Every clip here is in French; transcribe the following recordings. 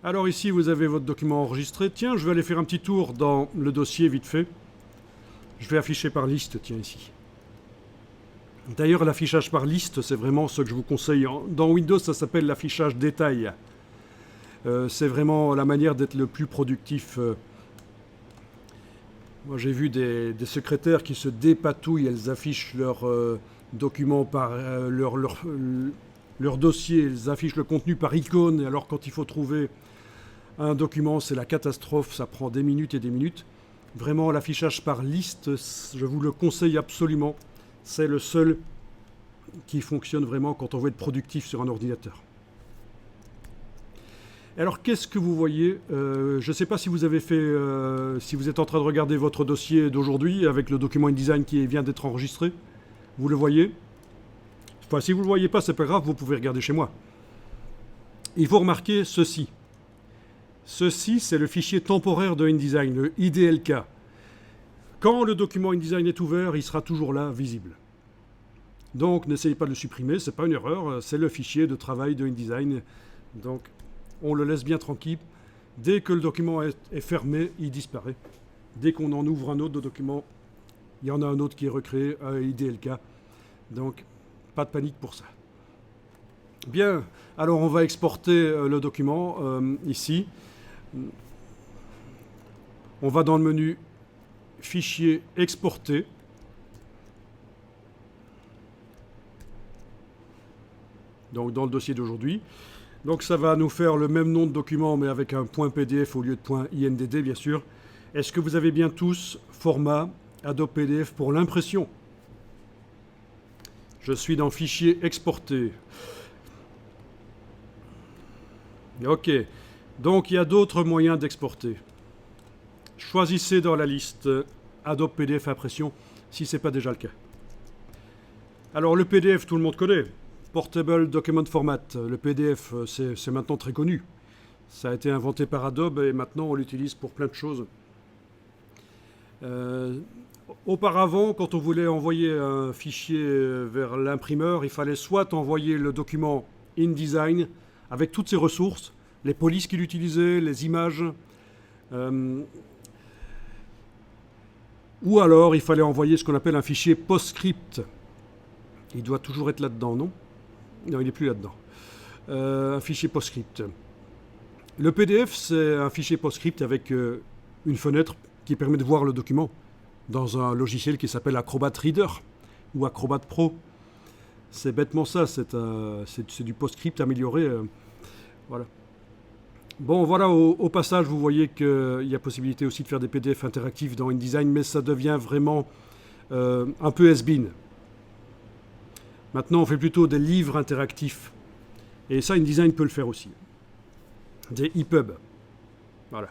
Alors ici, vous avez votre document enregistré. Tiens, je vais aller faire un petit tour dans le dossier vite fait. Je vais afficher par liste, tiens, ici. D'ailleurs, l'affichage par liste, c'est vraiment ce que je vous conseille. Dans Windows, ça s'appelle l'affichage détail. C'est vraiment la manière d'être le plus productif. Moi, j'ai vu des secrétaires qui se dépatouillent. Elles affichent leurs documents par leur dossier. Elles affichent le contenu par icône. Et alors, quand il faut trouver un document, c'est la catastrophe. Ça prend des minutes et des minutes. Vraiment, l'affichage par liste, je vous le conseille absolument. C'est le seul qui fonctionne vraiment quand on veut être productif sur un ordinateur. Alors, qu'est-ce que vous voyez? Je ne sais pas si vous avez fait, si vous êtes en train de regarder votre dossier d'aujourd'hui avec le document InDesign qui vient d'être enregistré. Vous le voyez? Enfin, si vous ne le voyez pas, c'est pas grave, vous pouvez regarder chez moi. Il faut remarquer ceci. Ceci, c'est le fichier temporaire de InDesign, le IDLK. Quand le document InDesign est ouvert, il sera toujours là, visible. Donc, n'essayez pas de le supprimer, ce n'est pas une erreur, c'est le fichier de travail de InDesign. Donc, on le laisse bien tranquille. Dès que le document est fermé, il disparaît. Dès qu'on en ouvre un autre document, il y en a un autre qui est recréé, un IDLK. Donc, pas de panique pour ça. Bien, alors on va exporter le document ici. On va dans le menu Fichier exporter. Donc dans le dossier d'aujourd'hui. Donc ça va nous faire le même nom de document mais avec un .pdf au lieu de .indd bien sûr. Est-ce que vous avez bien tous format Adobe PDF pour l'impression? Je suis dans Fichier exporter. Ok. Donc il y a d'autres moyens d'exporter. Choisissez dans la liste Adobe PDF impression si ce n'est pas déjà le cas. Alors le PDF, tout le monde connaît. Portable Document Format. Le PDF, c'est maintenant très connu. Ça a été inventé par Adobe et maintenant on l'utilise pour plein de choses. Auparavant, quand on voulait envoyer un fichier vers l'imprimeur, il fallait soit envoyer le document InDesign avec toutes ses ressources, les polices qu'il utilisait, les images, ou alors il fallait envoyer ce qu'on appelle un fichier PostScript. Il doit toujours être là-dedans, non? Non, il n'est plus là-dedans. Un fichier PostScript. Le PDF, c'est un fichier PostScript avec une fenêtre qui permet de voir le document dans un logiciel qui s'appelle Acrobat Reader ou Acrobat Pro. C'est bêtement ça, c'est du PostScript amélioré. Voilà. Bon, voilà, au passage, vous voyez qu'il y a possibilité aussi de faire des PDF interactifs dans InDesign, mais ça devient vraiment un peu has-been. Maintenant, on fait plutôt des livres interactifs. Et ça, InDesign peut le faire aussi. Des EPUB. Voilà.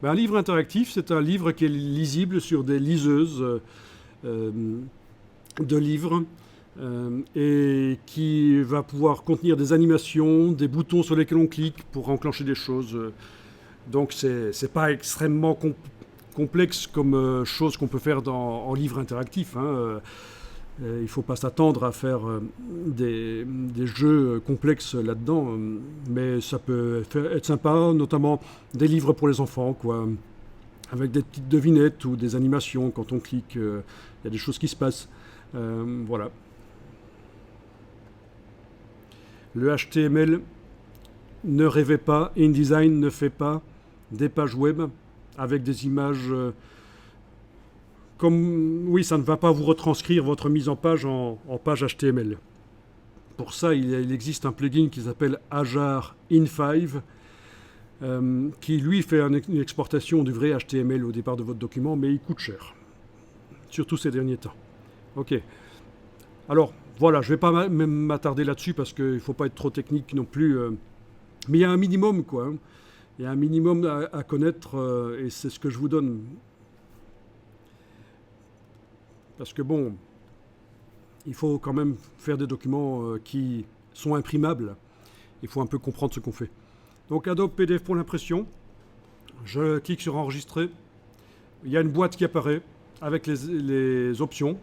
Ben, un livre interactif, c'est un livre qui est lisible sur des liseuses de livres et qui va pouvoir contenir des animations, des boutons sur lesquels on clique pour enclencher des choses. Donc, c'est pas extrêmement complexe comme chose qu'on peut faire en livre interactif. Hein. Il ne faut pas s'attendre à faire des jeux complexes là-dedans, mais ça peut être sympa, notamment des livres pour les enfants, quoi, avec des petites devinettes ou des animations. Quand on clique, il y a des choses qui se passent. Voilà. Le HTML, ne rêvez pas, InDesign ne fait pas des pages web avec des images comme, oui, ça ne va pas vous retranscrire votre mise en page en page HTML. Pour ça, il existe un plugin qui s'appelle Ajar In5 qui lui fait une exportation du vrai HTML au départ de votre document, mais il coûte cher, surtout ces derniers temps. Ok. Alors voilà, je ne vais pas m'attarder là-dessus parce qu'il ne faut pas être trop technique non plus, mais il y a un minimum, quoi. Hein. Il y a un minimum à connaître et c'est ce que je vous donne. Parce que bon, il faut quand même faire des documents qui sont imprimables. Il faut un peu comprendre ce qu'on fait. Donc Adobe PDF pour l'impression. Je clique sur enregistrer. Il y a une boîte qui apparaît avec les options.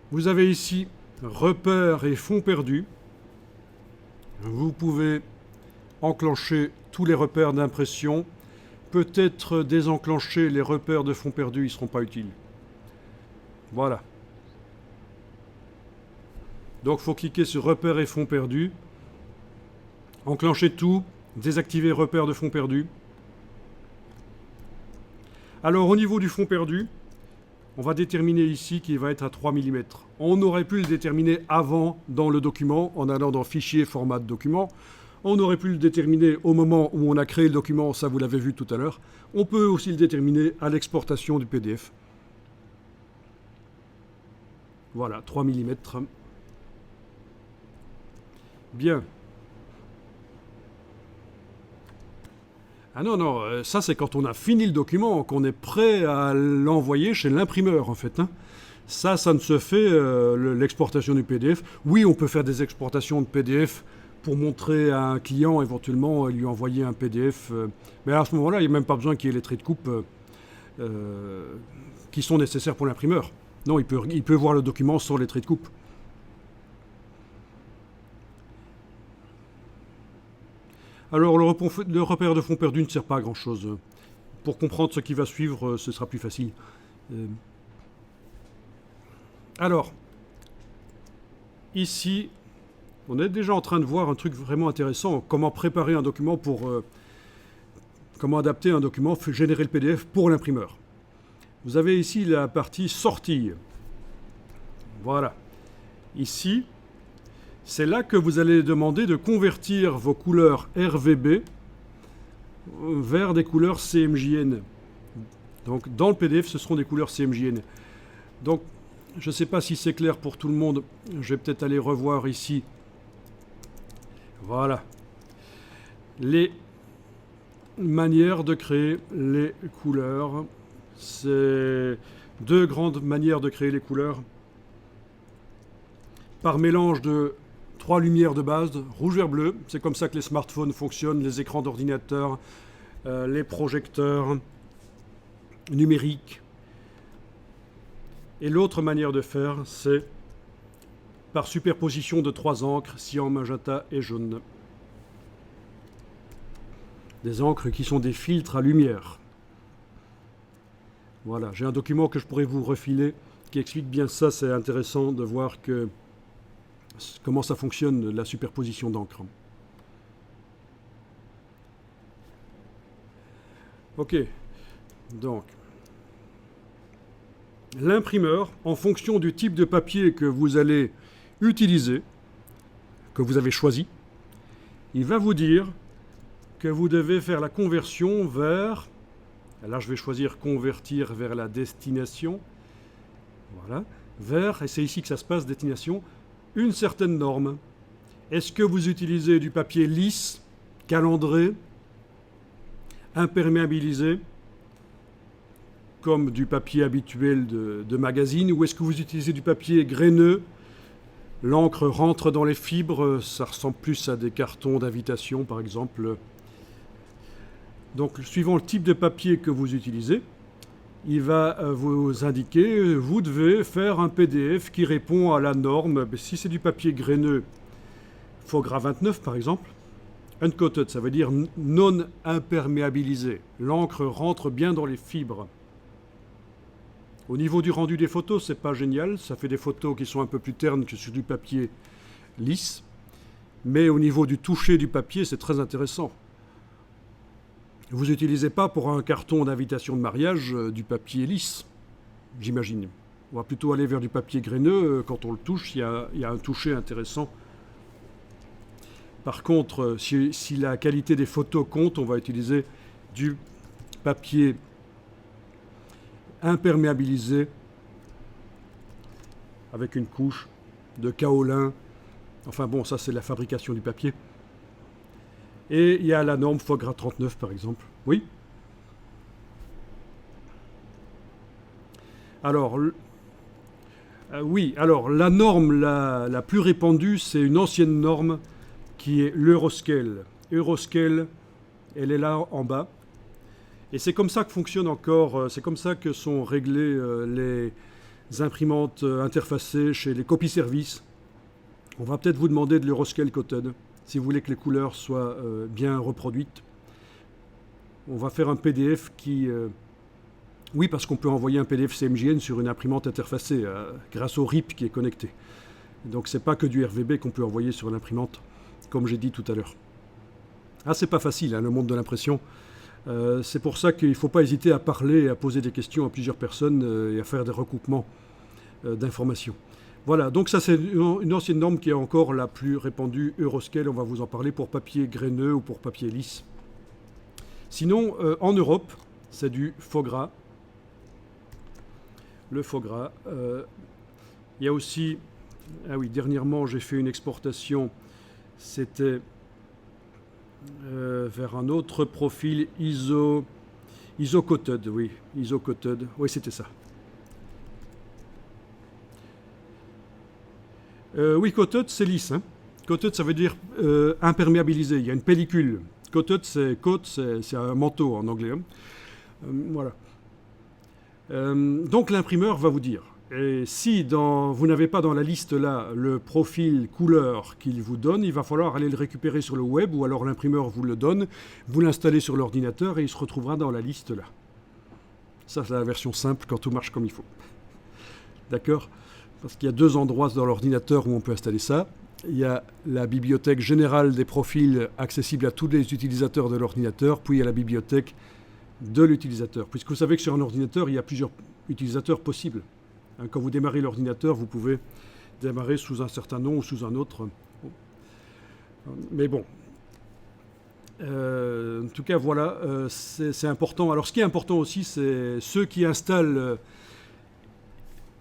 Vous avez ici repères et fonds perdus. Vous pouvez enclencher tous les repères d'impression. Peut-être désenclencher les repères de fonds perdus, ils ne seront pas utiles. Voilà. Donc il faut cliquer sur repères et fonds perdus. Enclencher tout, désactiver repères de fonds perdus. Alors au niveau du fond perdu, on va déterminer ici qu'il va être à 3 mm. On aurait pu le déterminer avant dans le document, en allant dans Fichier, Format de document. On aurait pu le déterminer au moment où on a créé le document, ça vous l'avez vu tout à l'heure. On peut aussi le déterminer à l'exportation du PDF. Voilà, 3 mm. Bien. Ah non, non, ça c'est quand on a fini le document, qu'on est prêt à l'envoyer chez l'imprimeur en fait. Hein. Ça ne se fait, l'exportation du PDF. Oui, on peut faire des exportations de PDF pour montrer à un client, éventuellement, lui envoyer un PDF. Mais à ce moment-là, il n'y a même pas besoin qu'il y ait les traits de coupe qui sont nécessaires pour l'imprimeur. Non, il peut voir le document sans les traits de coupe. Alors, le repère de fond perdu ne sert pas à grand-chose. Pour comprendre ce qui va suivre, ce sera plus facile. Alors, ici, on est déjà en train de voir un truc vraiment intéressant. Comment préparer un document pour... comment adapter un document, générer le PDF pour l'imprimeur. Vous avez ici la partie sortie. Voilà. Ici... c'est là que vous allez demander de convertir vos couleurs RVB vers des couleurs CMJN. Donc dans le PDF, ce seront des couleurs CMJN. Donc je ne sais pas si c'est clair pour tout le monde. Je vais peut-être aller revoir ici. Voilà. Les manières de créer les couleurs. C'est deux grandes manières de créer les couleurs. Par mélange de 3 lumières de base, rouge, vert, bleu. C'est comme ça que les smartphones fonctionnent, les écrans d'ordinateur, les projecteurs numériques. Et l'autre manière de faire, c'est par superposition de 3 encres, cyan, magenta et jaune. Des encres qui sont des filtres à lumière. Voilà, j'ai un document que je pourrais vous refiler qui explique bien ça. C'est intéressant de voir comment ça fonctionne, la superposition d'encre. Ok, donc, l'imprimeur, en fonction du type de papier que vous allez utiliser, que vous avez choisi, il va vous dire que vous devez faire la conversion vers... Là, je vais choisir convertir vers la destination. Voilà, vers, et c'est ici que ça se passe, destination, une certaine norme. Est-ce que vous utilisez du papier lisse, calandré, imperméabilisé, comme du papier habituel de magazine, ou est-ce que vous utilisez du papier graineux? L'encre rentre dans les fibres, ça ressemble plus à des cartons d'invitation par exemple. Donc suivant le type de papier que vous utilisez, il va vous indiquer, vous devez faire un PDF qui répond à la norme. Si c'est du papier graineux, Fogra 29 par exemple, uncoated, ça veut dire non imperméabilisé. L'encre rentre bien dans les fibres. Au niveau du rendu des photos, c'est pas génial. Ça fait des photos qui sont un peu plus ternes que sur du papier lisse. Mais au niveau du toucher du papier, c'est très intéressant. Vous n'utilisez pas pour un carton d'invitation de mariage du papier lisse, j'imagine. On va plutôt aller vers du papier graineux. Quand on le touche, il y a un toucher intéressant. Par contre, si la qualité des photos compte, on va utiliser du papier imperméabilisé avec une couche de kaolin. Enfin bon, ça c'est la fabrication du papier. Et il y a la norme Fogra 39 par exemple. Oui. Alors, oui, alors la norme la plus répandue, c'est une ancienne norme qui est l'Euroscale. Euroscale, elle est là en bas. Et c'est comme ça que fonctionne encore, c'est comme ça que sont réglées les imprimantes interfacées chez les copies-services. On va peut-être vous demander de l'Euroscale Coated, si vous voulez que les couleurs soient bien reproduites. On va faire un PDF qui... oui, parce qu'on peut envoyer un PDF CMJN sur une imprimante interfacée grâce au RIP qui est connecté. Donc c'est pas que du RVB qu'on peut envoyer sur l'imprimante, comme j'ai dit tout à l'heure. Ah, c'est pas facile, hein, le monde de l'impression. C'est pour ça qu'il ne faut pas hésiter à parler et à poser des questions à plusieurs personnes et à faire des recoupements d'informations. Voilà, donc ça c'est une ancienne norme qui est encore la plus répandue, Euroscale, on va vous en parler pour papier graineux ou pour papier lisse. Sinon, en Europe, c'est du faux gras. Le faux gras. Il y a aussi... Ah oui, dernièrement, j'ai fait une exportation. C'était vers un autre profil ISO-coated, oui. ISO-coated, oui, c'était ça. Oui, coated, c'est lisse. Hein. Coated, ça veut dire imperméabilisé. Il y a une pellicule. Coated, c'est un manteau en anglais. Hein. Voilà. Donc l'imprimeur va vous dire, et si vous n'avez pas dans la liste là le profil couleur qu'il vous donne, il va falloir aller le récupérer sur le web, ou alors l'imprimeur vous le donne, vous l'installez sur l'ordinateur et il se retrouvera dans la liste là. Ça c'est la version simple quand tout marche comme il faut. D'accord ? Parce qu'il y a deux endroits dans l'ordinateur où on peut installer ça. Il y a la bibliothèque générale des profils accessible à tous les utilisateurs de l'ordinateur, puis il y a la bibliothèque de l'utilisateur. Puisque vous savez que sur un ordinateur, il y a plusieurs utilisateurs possibles. Quand vous démarrez l'ordinateur, vous pouvez démarrer sous un certain nom ou sous un autre. Mais bon. En tout cas, voilà, c'est important. Alors, ce qui est important aussi, c'est ceux qui installent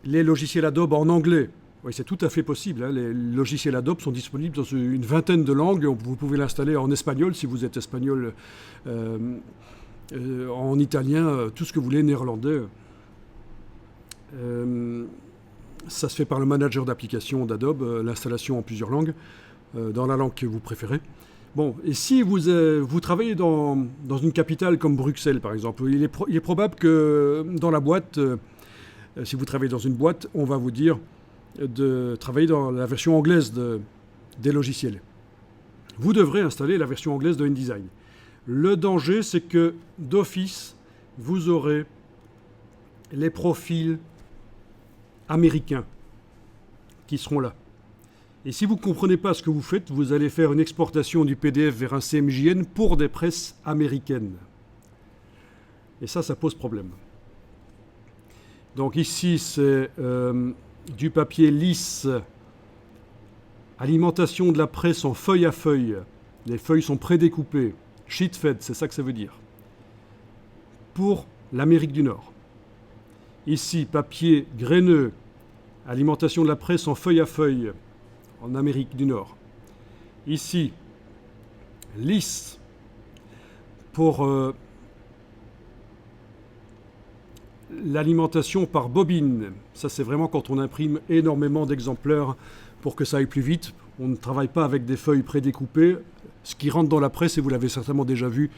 les logiciels Adobe en anglais. Oui, c'est tout à fait possible. Hein. Les logiciels Adobe sont disponibles dans une vingtaine de langues. Vous pouvez l'installer en espagnol, si vous êtes espagnol, en italien, tout ce que vous voulez, néerlandais. Ça se fait par le manager d'application d'Adobe, l'installation en plusieurs langues, dans la langue que vous préférez. Bon, et si vous travaillez dans une capitale comme Bruxelles, par exemple, il est probable que dans la boîte, si vous travaillez dans une boîte, on va vous dire de travailler dans la version anglaise des logiciels. Vous devrez installer la version anglaise de InDesign. Le danger, c'est que d'office, vous aurez les profils américains qui seront là. Et si vous ne comprenez pas ce que vous faites, vous allez faire une exportation du PDF vers un CMJN pour des presses américaines. Et ça pose problème. Donc ici, c'est du papier lisse, alimentation de la presse en feuille à feuille. Les feuilles sont prédécoupées. Sheet fed, c'est ça que ça veut dire. Pour l'Amérique du Nord. Ici, papier graineux, alimentation de la presse en feuille à feuille, en Amérique du Nord. Ici, lisse, pour l'alimentation par bobine. Ça, c'est vraiment quand on imprime énormément d'exemplaires pour que ça aille plus vite. On ne travaille pas avec des feuilles prédécoupées. Ce qui rentre dans la presse, et vous l'avez certainement déjà vu,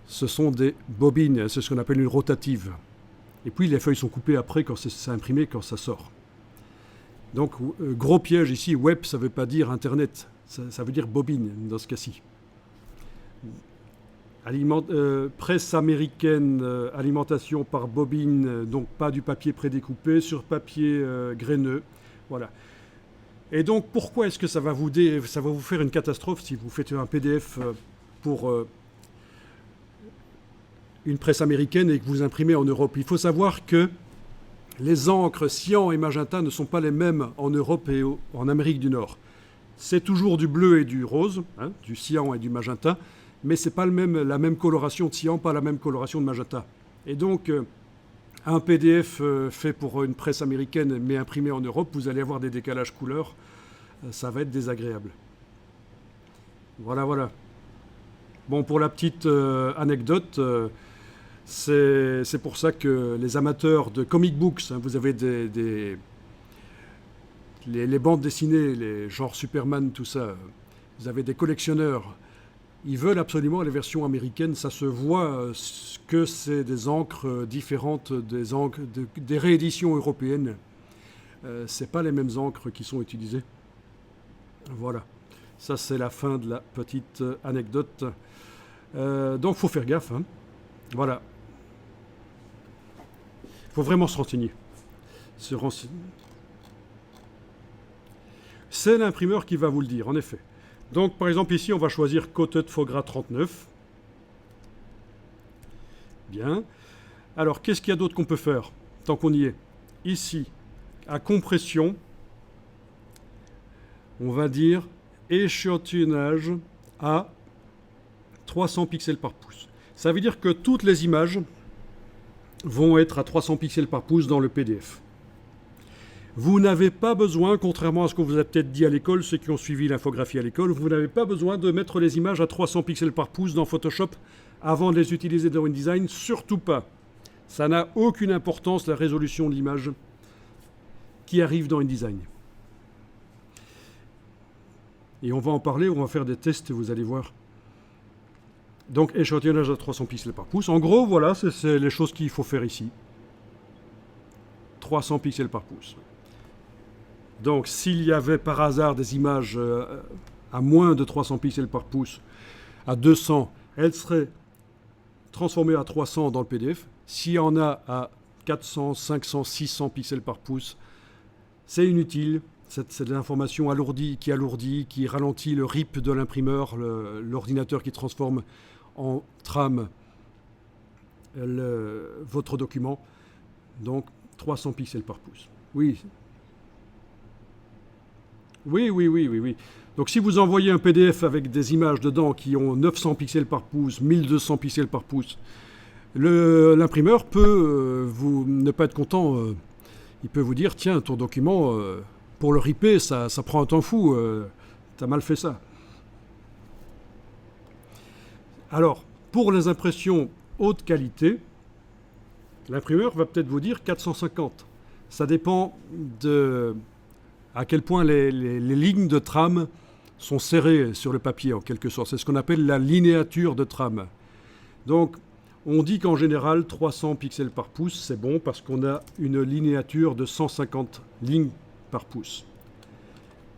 ce sont des bobines. C'est ce qu'on appelle une rotative. Et puis les feuilles sont coupées après quand c'est imprimé, quand ça sort. Donc gros piège ici, web ça ne veut pas dire internet, ça veut dire bobine dans ce cas-ci. Presse américaine, alimentation par bobine, donc pas du papier prédécoupé, sur papier graineux. Voilà. Et donc pourquoi est-ce que ça va vous faire une catastrophe si vous faites un PDF pour une presse américaine et que vous imprimez en Europe? Il faut savoir que les encres cyan et magenta ne sont pas les mêmes en Europe et en Amérique du Nord. C'est toujours du bleu et du rose, hein, du cyan et du magenta, mais ce n'est pas la même coloration de cyan, pas la même coloration de magenta. Et donc, un PDF fait pour une presse américaine mais imprimé en Europe, vous allez avoir des décalages couleurs, ça va être désagréable. Voilà, voilà. Bon, pour la petite anecdote, c'est pour ça que les amateurs de comic books, hein, vous avez les bandes dessinées, les genres Superman, tout ça, vous avez des collectionneurs, ils veulent absolument les versions américaines, ça se voit que c'est des encres différentes des rééditions européennes. C'est pas les mêmes encres qui sont utilisées. Voilà. Ça, c'est la fin de la petite anecdote. Donc, il faut faire gaffe. Hein. Voilà. Il faut vraiment se renseigner. C'est l'imprimeur qui va vous le dire, en effet. Donc, par exemple, ici, on va choisir Coated Fogra 39. Bien. Alors, qu'est-ce qu'il y a d'autre qu'on peut faire, tant qu'on y est? Ici, à compression, on va dire échantillonnage à 300 pixels par pouce. Ça veut dire que toutes les images vont être à 300 pixels par pouce dans le PDF. Vous n'avez pas besoin, contrairement à ce qu'on vous a peut-être dit à l'école, ceux qui ont suivi l'infographie à l'école, vous n'avez pas besoin de mettre les images à 300 pixels par pouce dans Photoshop avant de les utiliser dans InDesign, surtout pas. Ça n'a aucune importance, la résolution de l'image qui arrive dans InDesign. Et on va en parler, on va faire des tests, vous allez voir. Donc, échantillonnage à 300 pixels par pouce. En gros, voilà, c'est les choses qu'il faut faire ici. 300 pixels par pouce. Donc, s'il y avait par hasard des images à moins de 300 pixels par pouce, à 200, elles seraient transformées à 300 dans le PDF. S'il y en a à 400, 500, 600 pixels par pouce, c'est inutile. C'est de l'information alourdie, qui ralentit le RIP de l'imprimeur, l'ordinateur qui transforme en trame votre document. Donc 300 pixels par pouce. Oui. Oui. Donc si vous envoyez un PDF avec des images dedans qui ont 900 pixels par pouce, 1200 pixels par pouce, l'imprimeur peut ne pas être content. Il peut vous dire, tiens, ton document, pour le ripper, ça prend un temps fou. T'as mal fait ça. Alors, pour les impressions haute qualité, l'imprimeur va peut-être vous dire 450. Ça dépend de à quel point les lignes de trame sont serrées sur le papier, en quelque sorte. C'est ce qu'on appelle la linéature de trame. Donc, on dit qu'en général, 300 pixels par pouce, c'est bon parce qu'on a une linéature de 150 lignes par pouce.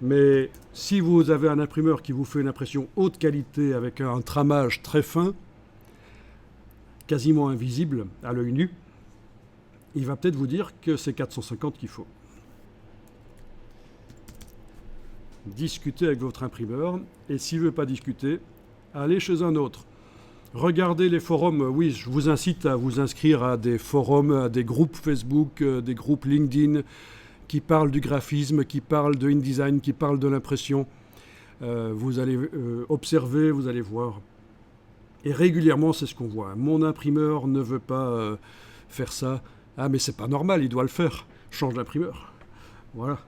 Mais si vous avez un imprimeur qui vous fait une impression haute qualité avec un tramage très fin, quasiment invisible à l'œil nu, il va peut-être vous dire que c'est 450 qu'il faut. Discutez avec votre imprimeur, et s'il ne veut pas discuter, allez chez un autre. Regardez les forums, oui, je vous incite à vous inscrire à des forums, à des groupes Facebook, des groupes LinkedIn, qui parlent du graphisme, qui parlent de InDesign, qui parlent de l'impression. Vous allez observer, vous allez voir. Et régulièrement, c'est ce qu'on voit. Mon imprimeur ne veut pas faire ça. Ah, mais c'est pas normal, il doit le faire. Change d'imprimeur. Voilà.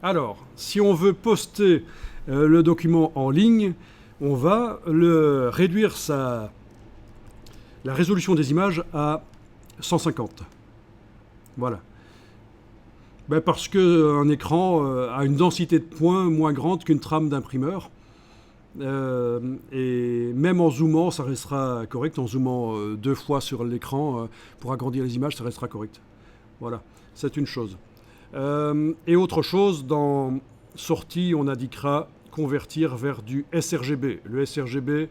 Alors, si on veut poster le document en ligne, on va réduire la résolution des images à 150. Voilà. Ben parce qu'un écran a une densité de points moins grande qu'une trame d'imprimeur. Et même en zoomant, ça restera correct. En zoomant 2 fois sur l'écran pour agrandir les images, ça restera correct. Voilà, c'est une chose. Et autre chose, dans sortie, on indiquera convertir vers du sRGB. Le sRGB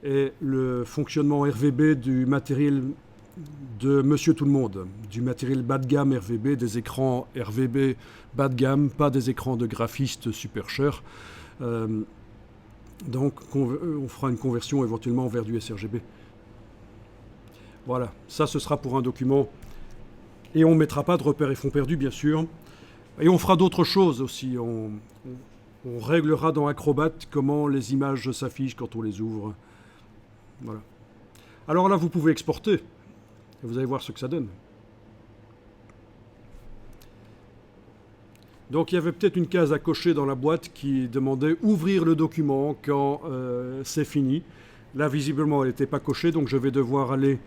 est le fonctionnement RVB du matériel de Monsieur Tout-le-Monde, du matériel bas de gamme RVB, des écrans RVB bas de gamme, pas des écrans de graphistes super chers. Donc on fera une conversion éventuellement vers du sRGB. Voilà, ça ce sera pour un document. Et on ne mettra pas de repères et fonds perdus, bien sûr. Et on fera d'autres choses aussi. On réglera dans Acrobat comment les images s'affichent quand on les ouvre. Voilà. Alors là, vous pouvez exporter. Et vous allez voir ce que ça donne. Donc il y avait peut-être une case à cocher dans la boîte qui demandait ouvrir le document quand c'est fini. Là, visiblement, elle n'était pas cochée, donc je vais devoir aller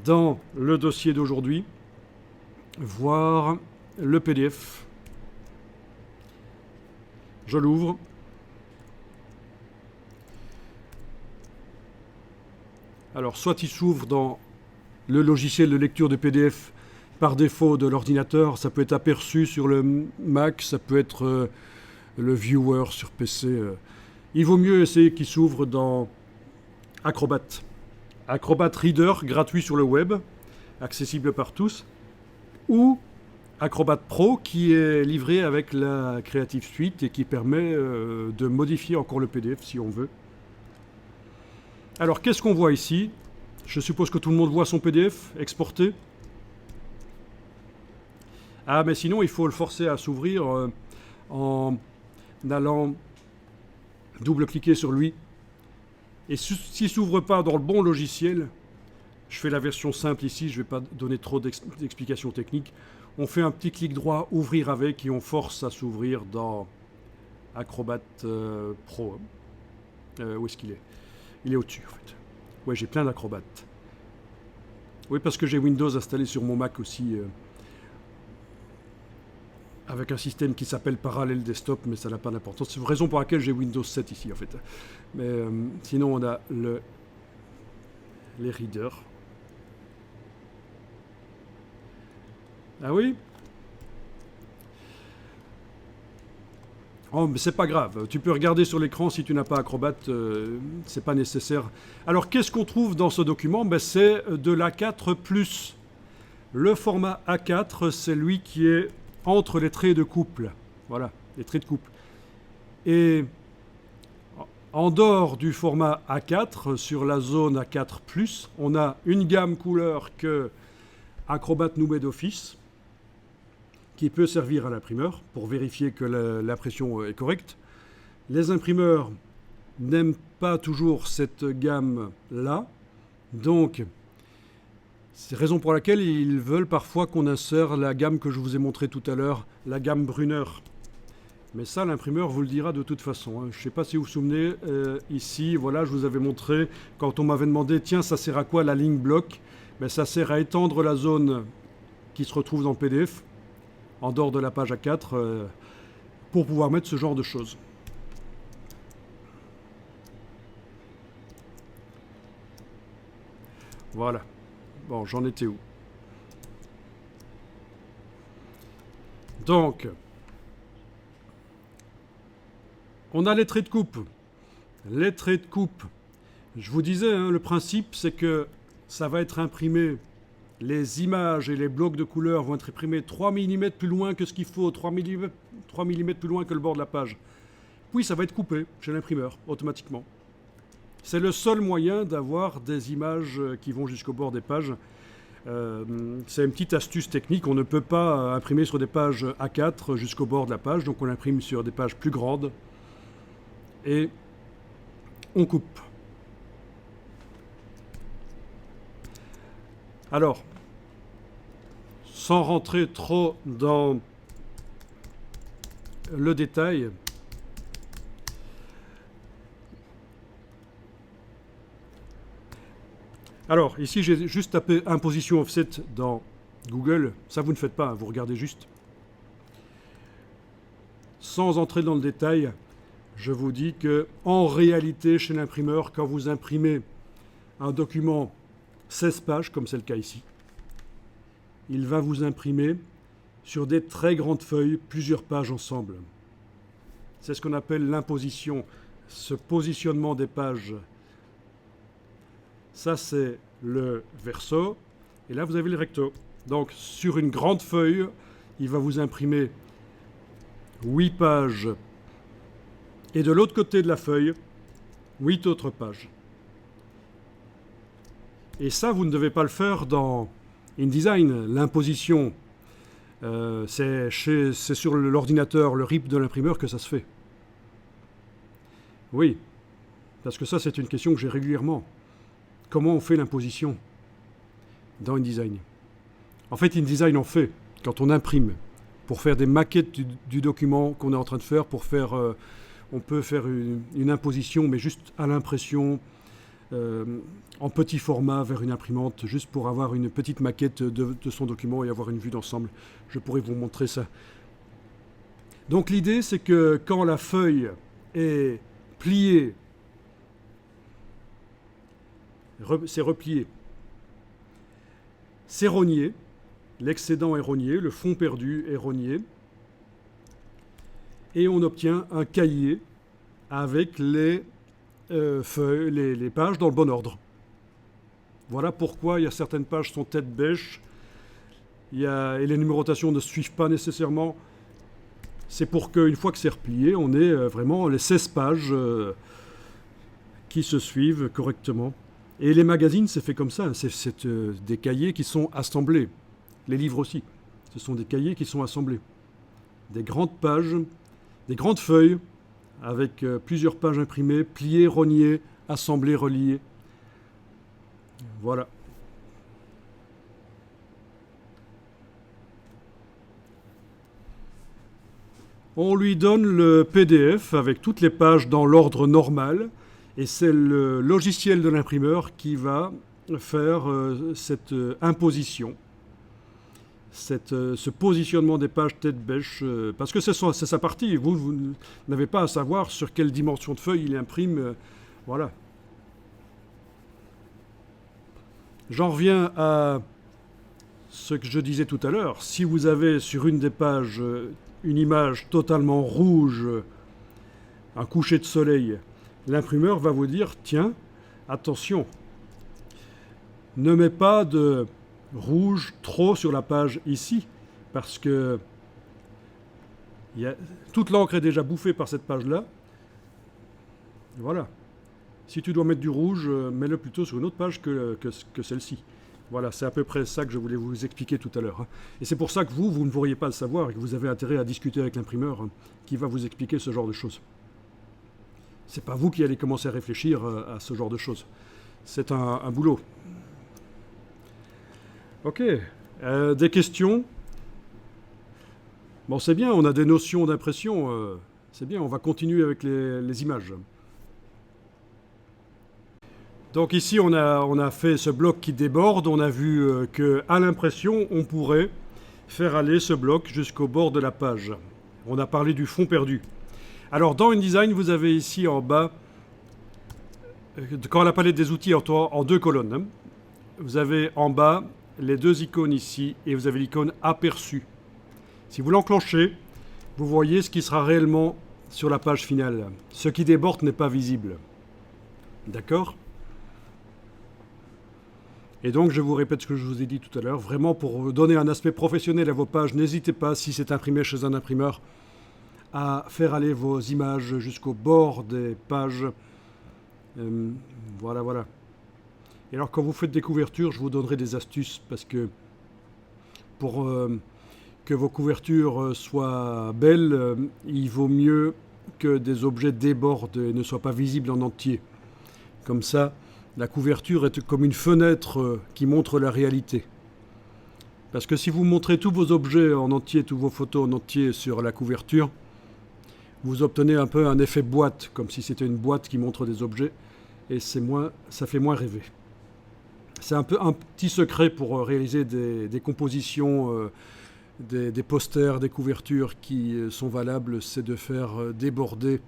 dans le dossier d'aujourd'hui, voir le PDF. Je l'ouvre. Alors, soit il s'ouvre dans le logiciel de lecture de PDF par défaut de l'ordinateur. Ça peut être aperçu sur le Mac, ça peut être le viewer sur PC. Il vaut mieux essayer qu'il s'ouvre dans Acrobat. Acrobat Reader, gratuit sur le web, accessible par tous, ou Acrobat Pro qui est livré avec la Creative Suite et qui permet de modifier encore le PDF si on veut. Alors qu'est-ce qu'on voit ici? Je suppose que tout le monde voit son PDF exporté. Ah mais sinon il faut le forcer à s'ouvrir en allant double-cliquer sur lui. Et s'il ne s'ouvre pas dans le bon logiciel, je fais la version simple ici, je ne vais pas donner trop d'explications techniques. On fait un petit clic droit, ouvrir avec, et on force à s'ouvrir dans Acrobat Pro. Où est-ce qu'il est? Il est au-dessus, en fait. Ouais, j'ai plein d'Acrobat. Oui, parce que j'ai Windows installé sur mon Mac aussi, avec un système qui s'appelle Parallel Desktop, mais ça n'a pas d'importance. C'est la raison pour laquelle j'ai Windows 7 ici, en fait. Mais sinon, on a les readers. Ah oui? Oh, mais c'est pas grave. Tu peux regarder sur l'écran si tu n'as pas Acrobat, c'est pas nécessaire. Alors, qu'est-ce qu'on trouve dans ce document? Ben, c'est de l'A4+. Le format A4, c'est lui qui est entre les traits de couple. Voilà, les traits de couple. Et en dehors du format A4, sur la zone A4+, on a une gamme couleur que Acrobat nous met d'office, qui peut servir à l'imprimeur pour vérifier que l'impression est correcte. Les imprimeurs n'aiment pas toujours cette gamme-là, donc c'est la raison pour laquelle ils veulent parfois qu'on insère la gamme que je vous ai montrée tout à l'heure, la gamme Brunner. Mais ça, l'imprimeur vous le dira de toute façon. Je ne sais pas si vous vous souvenez, ici, voilà, je vous avais montré, quand on m'avait demandé, tiens, ça sert à quoi la ligne bloc? Ben, ça sert à étendre la zone qui se retrouve dans le PDF, en dehors de la page A4, pour pouvoir mettre ce genre de choses. Voilà. Bon, j'en étais où? Donc, on a les traits de coupe. Les traits de coupe, je vous disais, hein, le principe, c'est que ça va être imprimé. Les images et les blocs de couleurs vont être imprimés 3 mm plus loin que ce qu'il faut, 3 mm plus loin que le bord de la page. Puis ça va être coupé chez l'imprimeur, automatiquement. C'est le seul moyen d'avoir des images qui vont jusqu'au bord des pages. C'est une petite astuce technique, on ne peut pas imprimer sur des pages A4 jusqu'au bord de la page, donc on imprime sur des pages plus grandes et on coupe. Alors, sans rentrer trop dans le détail, alors ici j'ai juste tapé imposition offset dans Google, ça vous ne faites pas, hein, vous regardez juste. Sans entrer dans le détail, je vous dis que en réalité chez l'imprimeur, quand vous imprimez un document 16 pages, comme c'est le cas ici, il va vous imprimer sur des très grandes feuilles, plusieurs pages ensemble. C'est ce qu'on appelle l'imposition, ce positionnement des pages. Ça, c'est le verso, et là, vous avez le recto. Donc, sur une grande feuille, il va vous imprimer 8 pages, et de l'autre côté de la feuille, 8 autres pages. Et ça, vous ne devez pas le faire dans InDesign. L'imposition, c'est sur l'ordinateur, le RIP de l'imprimeur que ça se fait. Oui, parce que ça, c'est une question que j'ai régulièrement. Comment on fait l'imposition dans InDesign? En fait, InDesign en fait quand on imprime pour faire des maquettes du document qu'on est en train de faire. On peut faire une imposition, mais juste à l'impression, en petit format vers une imprimante, juste pour avoir une petite maquette de son document et avoir une vue d'ensemble. Je pourrais vous montrer ça. Donc l'idée, c'est que quand la feuille est pliée, c'est replié, c'est rogné, l'excédent est rogné, le fond perdu est rogné, et on obtient un cahier avec les feuilles, les pages dans le bon ordre. Voilà pourquoi il y a certaines pages qui sont tête bêche, et les numérotations ne suivent pas nécessairement. C'est pour qu'une fois que c'est replié, on ait vraiment les 16 pages qui se suivent correctement. Et les magazines, c'est fait comme ça. C'est des cahiers qui sont assemblés. Les livres aussi. Ce sont des cahiers qui sont assemblés. Des grandes pages, des grandes feuilles, avec plusieurs pages imprimées, pliées, rognées, assemblées, reliées. Voilà. On lui donne le PDF avec toutes les pages dans l'ordre normal, et c'est le logiciel de l'imprimeur qui va faire cette imposition, ce positionnement des pages tête bêche, parce que c'est sa partie. Vous n'avez pas à savoir sur quelle dimension de feuille il imprime. Voilà. J'en reviens à ce que je disais tout à l'heure. Si vous avez sur une des pages une image totalement rouge, un coucher de soleil, l'imprimeur va vous dire, tiens, attention, ne mets pas de rouge trop sur la page ici, parce que toute l'encre est déjà bouffée par cette page-là. Voilà. Si tu dois mettre du rouge, mets-le plutôt sur une autre page que celle-ci. Voilà, c'est à peu près ça que je voulais vous expliquer tout à l'heure. Et c'est pour ça que vous ne pourriez pas le savoir et que vous avez intérêt à discuter avec l'imprimeur qui va vous expliquer ce genre de choses. C'est pas vous qui allez commencer à réfléchir à ce genre de choses. C'est un boulot. Ok. Des questions? Bon, c'est bien, on a des notions d'impression. C'est bien, on va continuer avec les images. Donc ici, on a fait ce bloc qui déborde. On a vu qu'à l'impression, on pourrait faire aller ce bloc jusqu'au bord de la page. On a parlé du fond perdu. Alors, dans InDesign, vous avez ici en bas, quand la palette des outils est en deux colonnes, hein, vous avez en bas les deux icônes ici et vous avez l'icône aperçu. Si vous l'enclenchez, vous voyez ce qui sera réellement sur la page finale. Ce qui déborde n'est pas visible. D'accord ? Et donc, je vous répète ce que je vous ai dit tout à l'heure. Vraiment, pour donner un aspect professionnel à vos pages, n'hésitez pas, si c'est imprimé chez un imprimeur, à faire aller vos images jusqu'au bord des pages. Voilà, voilà. Et alors, quand vous faites des couvertures, je vous donnerai des astuces, parce que pour que vos couvertures soient belles, il vaut mieux que des objets débordent et ne soient pas visibles en entier. Comme ça, la couverture est comme une fenêtre qui montre la réalité. Parce que si vous montrez tous vos objets en entier, toutes vos photos en entier sur la couverture, vous obtenez un peu un effet boîte, comme si c'était une boîte qui montre des objets, et ça fait moins rêver. C'est un petit secret pour réaliser des compositions, des posters, des couvertures qui sont valables, c'est de faire déborder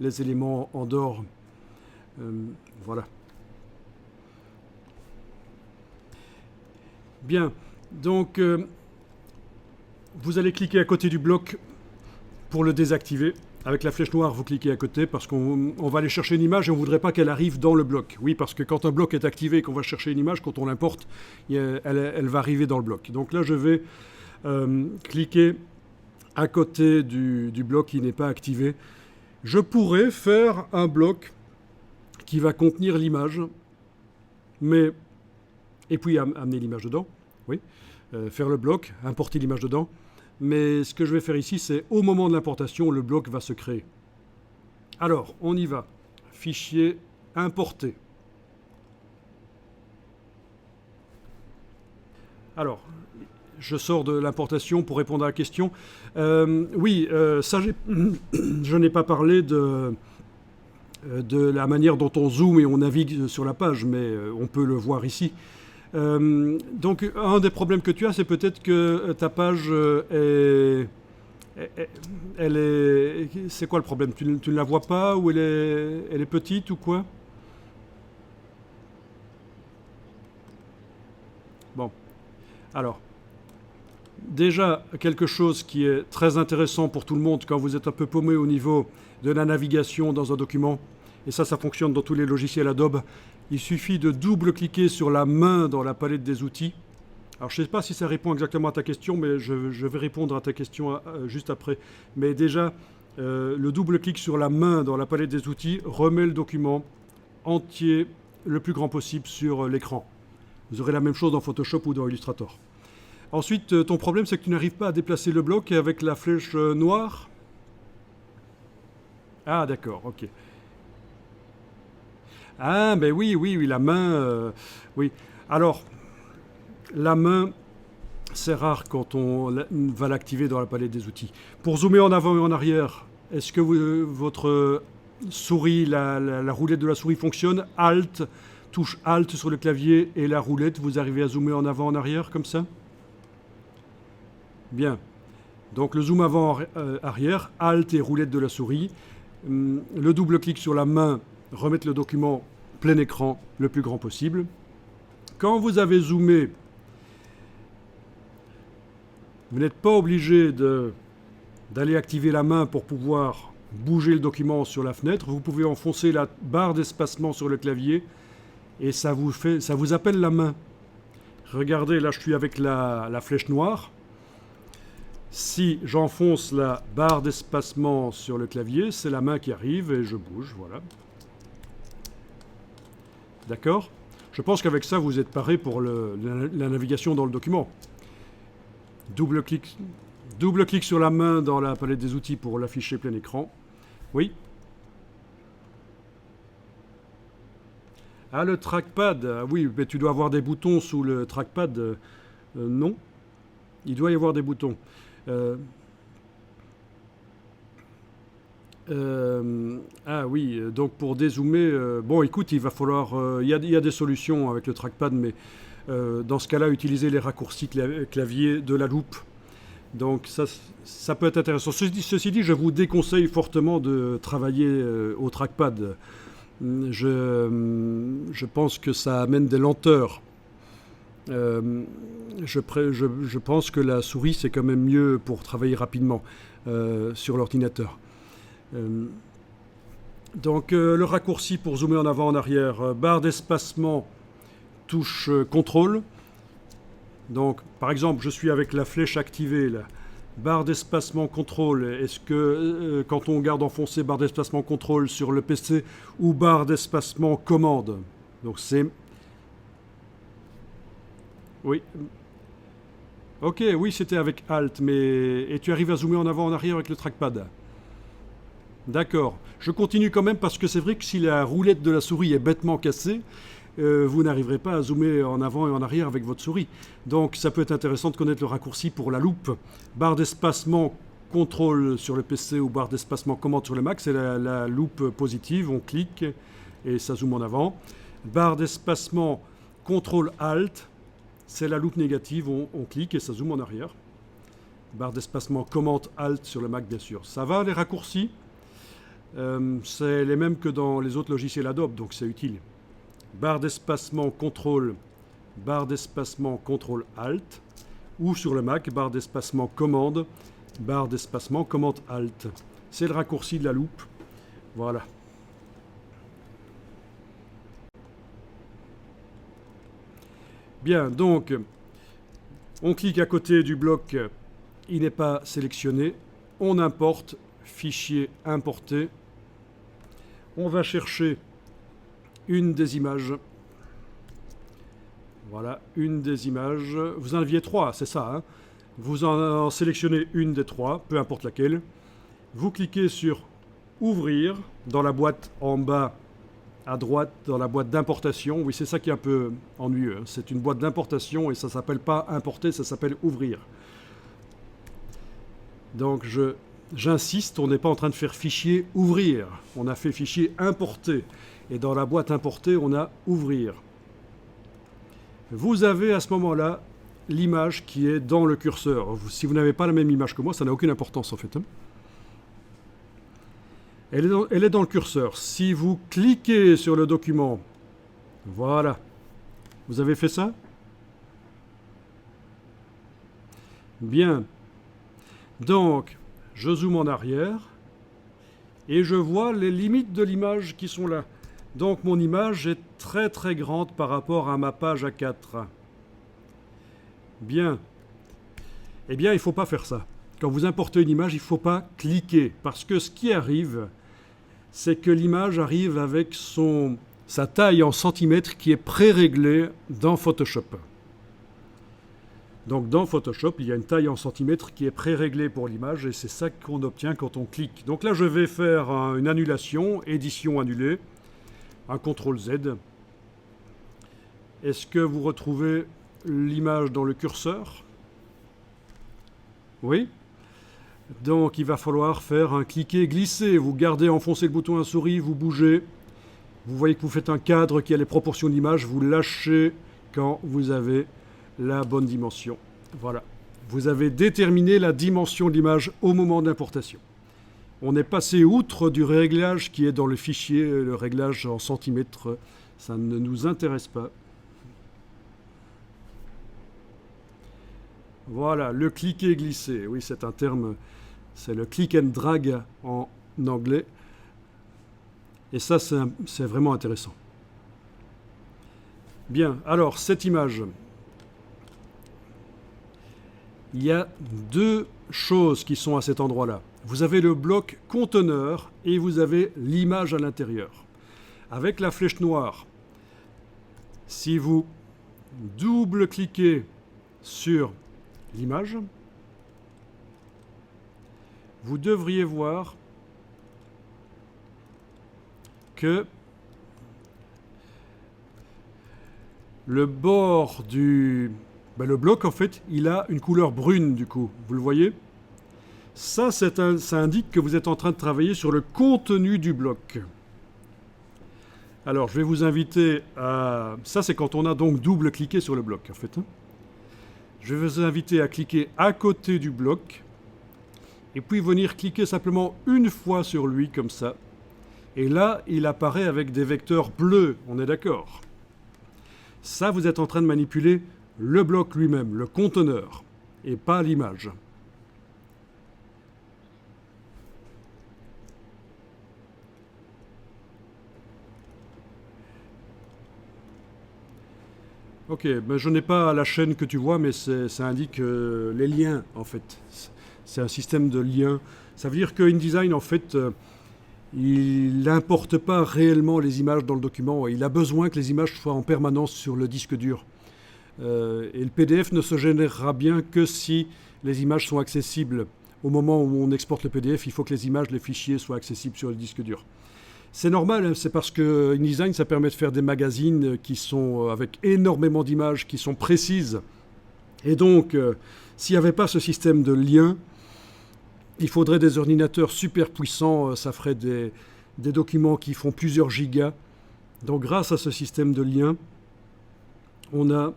les éléments en dehors. Voilà. Bien, donc vous allez cliquer à côté du bloc pour le désactiver. Avec la flèche noire, vous cliquez à côté parce qu'on va aller chercher une image et on ne voudrait pas qu'elle arrive dans le bloc. Oui, parce que quand un bloc est activé et qu'on va chercher une image, quand on l'importe, elle va arriver dans le bloc. Donc là, je vais cliquer à côté du bloc qui n'est pas activé. Je pourrais faire un bloc qui va contenir l'image, et puis amener l'image dedans, oui, faire le bloc, importer l'image dedans. Mais ce que je vais faire ici, c'est au moment de l'importation, le bloc va se créer. Alors, on y va. Fichier, importer. Alors, je sors de l'importation pour répondre à la question. Oui, ça, je n'ai pas parlé de la manière dont on zoome et on navigue sur la page, mais on peut le voir ici. Donc, un des problèmes que tu as, c'est peut-être que ta page c'est quoi le problème? Tu ne la vois pas, ou elle est petite, ou quoi? Bon. Alors, déjà, quelque chose qui est très intéressant pour tout le monde quand vous êtes un peu paumé au niveau de la navigation dans un document, et ça fonctionne dans tous les logiciels Adobe, il suffit de double-cliquer sur la main dans la palette des outils. Alors je ne sais pas si ça répond exactement à ta question, mais je vais répondre à ta question juste après. Mais déjà, le double-clic sur la main dans la palette des outils remet le document entier le plus grand possible sur l'écran. Vous aurez la même chose dans Photoshop ou dans Illustrator. Ensuite, ton problème, c'est que tu n'arrives pas à déplacer le bloc avec la flèche noire. Ah, d'accord, ok. Ah, ben oui, la main, oui. Alors, la main, c'est rare quand on va l'activer dans la palette des outils. Pour zoomer en avant et en arrière, est-ce que votre souris, la roulette de la souris fonctionne? Alt, touche Alt sur le clavier et la roulette, vous arrivez à zoomer en avant, en arrière, comme ça? Bien. Donc le zoom avant, arrière, Alt et roulette de la souris. Le double-clic sur la main, remettre le document plein écran le plus grand possible. Quand vous avez zoomé, vous n'êtes pas obligé d'aller activer la main pour pouvoir bouger le document sur la fenêtre. Vous pouvez enfoncer la barre d'espacement sur le clavier et ça vous appelle la main. Regardez, là je suis avec la flèche noire. Si j'enfonce la barre d'espacement sur le clavier, c'est la main qui arrive et je bouge, voilà. D'accord? Je pense qu'avec ça, vous êtes paré pour la navigation dans le document. Double-clic sur la main dans la palette des outils pour l'afficher plein écran. Oui? Ah, le trackpad. Ah, oui, mais tu dois avoir des boutons sous le trackpad. Non. Il doit y avoir des boutons. Ah oui, donc pour dézoomer, bon écoute, il va falloir, il y a des solutions avec le trackpad, mais dans ce cas-là, utiliser les raccourcis clavier de la loupe. Donc ça peut être intéressant. Ceci dit, je vous déconseille fortement de travailler au trackpad. Je pense que ça amène des lenteurs. Je pense que la souris, c'est quand même mieux pour travailler rapidement sur l'ordinateur. Donc le raccourci pour zoomer en avant, en arrière, barre d'espacement, touche contrôle. Donc par exemple, je suis avec la flèche activée, là. Barre d'espacement contrôle, est-ce que quand on garde enfoncé barre d'espacement contrôle sur le PC ou barre d'espacement commande? Donc c'est... Oui. Ok, oui, c'était avec Alt, mais... Et tu arrives à zoomer en avant, en arrière avec le trackpad? D'accord. Je continue quand même parce que c'est vrai que si la roulette de la souris est bêtement cassée, vous n'arriverez pas à zoomer en avant et en arrière avec votre souris. Donc ça peut être intéressant de connaître le raccourci pour la loupe. Barre d'espacement contrôle sur le PC ou barre d'espacement commande sur le Mac, c'est la loupe positive, on clique et ça zoome en avant. Barre d'espacement contrôle Alt, c'est la loupe négative, on clique et ça zoome en arrière. Barre d'espacement commande Alt sur le Mac, bien sûr. Ça va les raccourcis? C'est les mêmes que dans les autres logiciels Adobe, donc c'est utile. Barre d'espacement contrôle Alt, ou sur le Mac, barre d'espacement commande Alt. C'est le raccourci de la loupe. Voilà. Bien, donc, on clique à côté du bloc, il n'est pas sélectionné. On importe, fichier importé. On va chercher une des images. Voilà, une des images. Vous en aviez 3, c'est ça, hein? Vous en sélectionnez une des 3, peu importe laquelle. Vous cliquez sur Ouvrir dans la boîte en bas à droite, dans la boîte d'importation. Oui, c'est ça qui est un peu ennuyeux, hein. C'est une boîte d'importation et ça ne s'appelle pas Importer, ça s'appelle Ouvrir. Donc j'insiste, on n'est pas en train de faire fichier Ouvrir. On a fait fichier Importer. Et dans la boîte importée, on a Ouvrir. Vous avez à ce moment-là l'image qui est dans le curseur. Si vous n'avez pas la même image que moi, ça n'a aucune importance en fait, hein. Elle est dans le curseur. Si vous cliquez sur le document, voilà. Vous avez fait ça? Bien. Donc, je zoome en arrière et je vois les limites de l'image qui sont là. Donc, mon image est très très grande par rapport à ma page A4. Bien. Eh bien, il ne faut pas faire ça. Quand vous importez une image, il ne faut pas cliquer. Parce que ce qui arrive, c'est que l'image arrive avec sa taille en centimètres qui est pré-réglée dans Photoshop. Donc dans Photoshop, il y a une taille en centimètres qui est pré-réglée pour l'image et c'est ça qu'on obtient quand on clique. Donc là, je vais faire une annulation, édition annulée, un CTRL Z. Est-ce que vous retrouvez l'image dans le curseur? Oui. Donc il va falloir faire un cliquer-glisser. Vous gardez enfoncé le bouton à souris, vous bougez. Vous voyez que vous faites un cadre qui a les proportions d'image. Vous lâchez quand vous avez la bonne dimension. Voilà. Vous avez déterminé la dimension de l'image au moment d'importation. On est passé outre du réglage qui est dans le fichier, le réglage en centimètres. Ça ne nous intéresse pas. Voilà, le cliquer-glisser. Oui, c'est un terme, c'est le click and drag en anglais. Et ça, c'est vraiment intéressant. Bien, alors, cette image. Il y a deux choses qui sont à cet endroit-là. Vous avez le bloc conteneur et vous avez l'image à l'intérieur. Avec la flèche noire, si vous double-cliquez sur l'image, vous devriez voir que le bord le bloc, en fait, il a une couleur brune, du coup. Vous le voyez? Ça, ça indique que vous êtes en train de travailler sur le contenu du bloc. Alors, je vais vous inviter à... Ça, c'est quand on a donc double-cliqué sur le bloc, en fait. Je vais vous inviter à cliquer à côté du bloc, et puis venir cliquer simplement une fois sur lui, comme ça. Et là, il apparaît avec des vecteurs bleus, on est d'accord? Ça, vous êtes en train de manipuler le bloc lui-même, le conteneur, et pas l'image. Ok, ben je n'ai pas la chaîne que tu vois, mais ça indique les liens, en fait. C'est un système de liens. Ça veut dire que InDesign, en fait, il n'importe pas réellement les images dans le document. Il a besoin que les images soient en permanence sur le disque dur. Et le PDF ne se générera bien que si les images sont accessibles. Au moment où on exporte le PDF, il faut que les images, les fichiers soient accessibles sur le disque dur. C'est normal, hein, c'est parce que InDesign, ça permet de faire des magazines qui sont avec énormément d'images, qui sont précises. Et donc, s'il n'y avait pas ce système de lien, il faudrait des ordinateurs super puissants, ça ferait des documents qui font plusieurs gigas. Donc grâce à ce système de lien, on a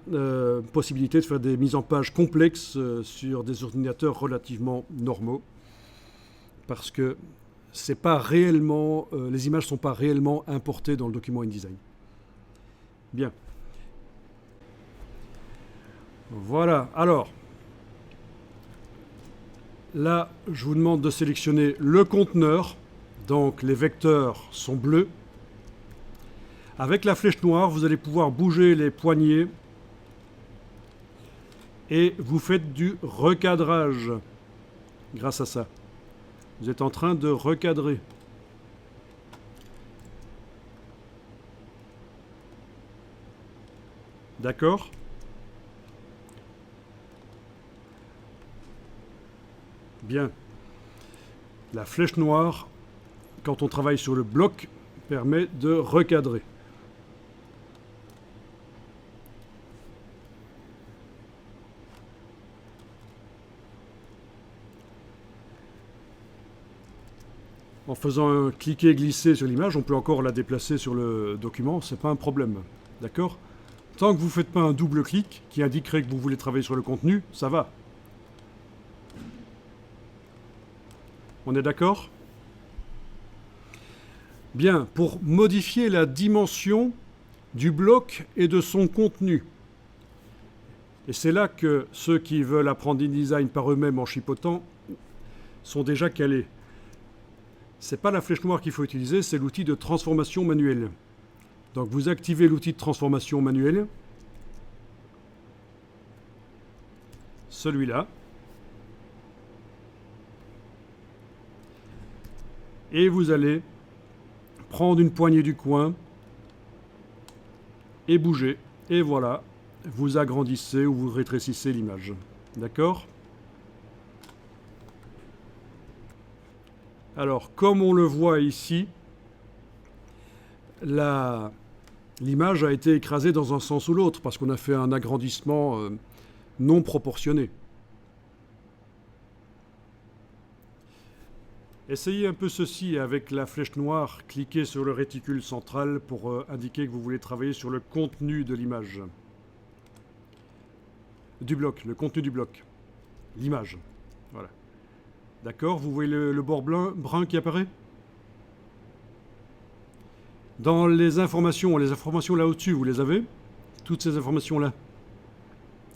possibilité de faire des mises en page complexes sur des ordinateurs relativement normaux. Parce que c'est pas réellement, les images ne sont pas réellement importées dans le document InDesign. Bien. Voilà. Alors, là, je vous demande de sélectionner le conteneur. Donc, les vecteurs sont bleus. Avec la flèche noire, vous allez pouvoir bouger les poignées et vous faites du recadrage grâce à ça. Vous êtes en train de recadrer. D'accord? Bien. La flèche noire, quand on travaille sur le bloc, permet de recadrer. En faisant un cliquer-glisser sur l'image, on peut encore la déplacer sur le document, c'est pas un problème. D'accord? Tant que vous ne faites pas un double clic qui indiquerait que vous voulez travailler sur le contenu, ça va. On est d'accord? Bien, pour modifier la dimension du bloc et de son contenu, Et c'est là que ceux qui veulent apprendre InDesign par eux-mêmes en chipotant sont déjà calés. Ce n'est pas la flèche noire qu'il faut utiliser, c'est l'outil de transformation manuelle. Donc vous activez l'outil de transformation manuelle, celui-là, et vous allez prendre une poignée du coin et bouger. Et voilà, vous agrandissez ou vous rétrécissez l'image. D'accord ? Alors, comme on le voit ici, l'image a été écrasée dans un sens ou l'autre parce qu'on a fait un agrandissement non proportionné. Essayez un peu ceci avec la flèche noire, cliquez sur le réticule central pour indiquer que vous voulez travailler sur le contenu de l'image. Du bloc, le contenu du bloc. L'image. Voilà. D'accord, vous voyez le bord brun qui apparaît? Dans les informations là au-dessus, vous les avez? Toutes ces informations-là?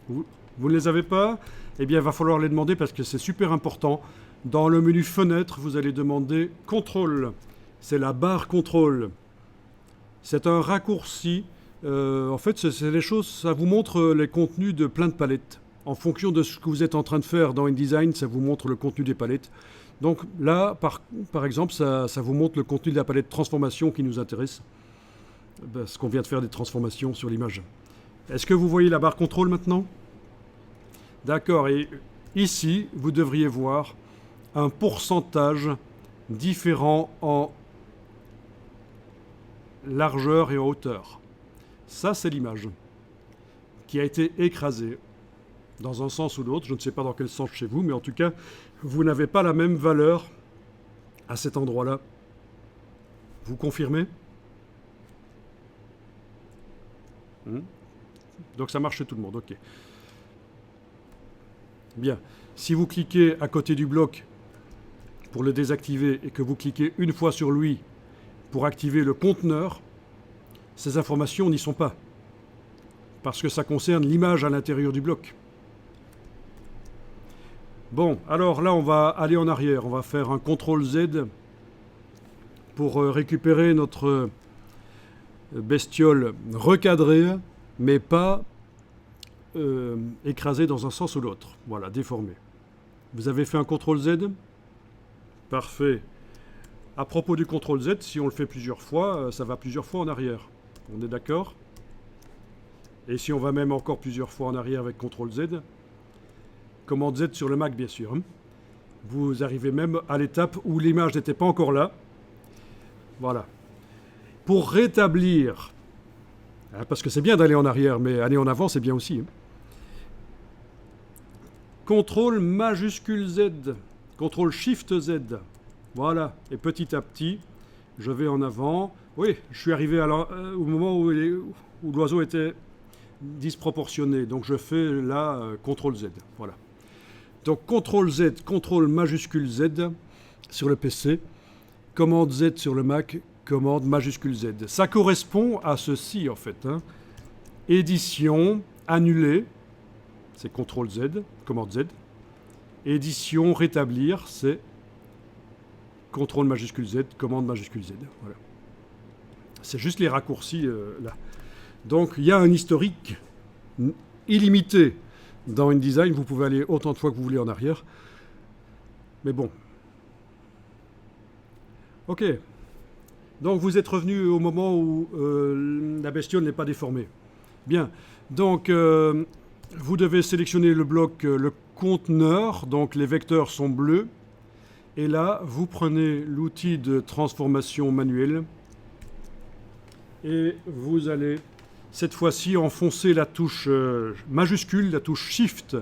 Vous ne les avez pas? Eh bien, il va falloir les demander parce que c'est super important. Dans le menu Fenêtre, vous allez demander Contrôle. C'est la barre Contrôle. C'est un raccourci. En fait, c'est les choses, ça vous montre les contenus de plein de palettes. En fonction de ce que vous êtes en train de faire dans InDesign, ça vous montre le contenu des palettes. Donc là, par exemple, ça vous montre le contenu de la palette transformation qui nous intéresse. Parce qu'on vient de faire des transformations sur l'image. Est-ce que vous voyez la barre Contrôle maintenant? D'accord, et ici, vous devriez voir un pourcentage différent en largeur et en hauteur. Ça, c'est l'image qui a été écrasée dans un sens ou l'autre. Je ne sais pas dans quel sens chez vous, mais en tout cas, vous n'avez pas la même valeur à cet endroit-là. Vous confirmez? Donc ça marche chez tout le monde, ok. Bien. Si vous cliquez à côté du bloc pour le désactiver et que vous cliquez une fois sur lui pour activer le conteneur, ces informations n'y sont pas. Parce que ça concerne l'image à l'intérieur du bloc. Bon, alors là, on va aller en arrière. On va faire un CTRL-Z pour récupérer notre bestiole recadrée, mais pas écrasée dans un sens ou l'autre. Voilà, déformée. Vous avez fait un CTRL-Z? Parfait. À propos du CTRL-Z, si on le fait plusieurs fois, ça va plusieurs fois en arrière. On est d'accord? Et si on va même encore plusieurs fois en arrière avec CTRL-Z, commande Z sur le Mac, bien sûr. Vous arrivez même à l'étape où l'image n'était pas encore là. Voilà. Pour rétablir, parce que c'est bien d'aller en arrière, mais aller en avant, c'est bien aussi. CTRL majuscule Z, CTRL Shift Z. Voilà. Et petit à petit, je vais en avant. Oui, je suis arrivé au moment où l'oiseau était disproportionné. Donc je fais là CTRL Z. Voilà. Donc CTRL Z, CTRL majuscule Z sur le PC, commande Z sur le Mac, commande majuscule Z. Ça correspond à ceci en fait. Édition, annuler, c'est CTRL Z, commande Z. Édition, rétablir, c'est CTRL majuscule Z, commande majuscule Z. Voilà. C'est juste les raccourcis là. Donc il y a un historique illimité dans InDesign. Vous pouvez aller autant de fois que vous voulez en arrière. Mais bon. Ok. Donc vous êtes revenu au moment où la bestiole n'est pas déformée. Bien. Donc vous devez sélectionner le bloc, le conteneur. Donc les vecteurs sont bleus. Et là, vous prenez l'outil de transformation manuelle. Et vous allez cette fois-ci enfoncer la touche majuscule, la touche Shift,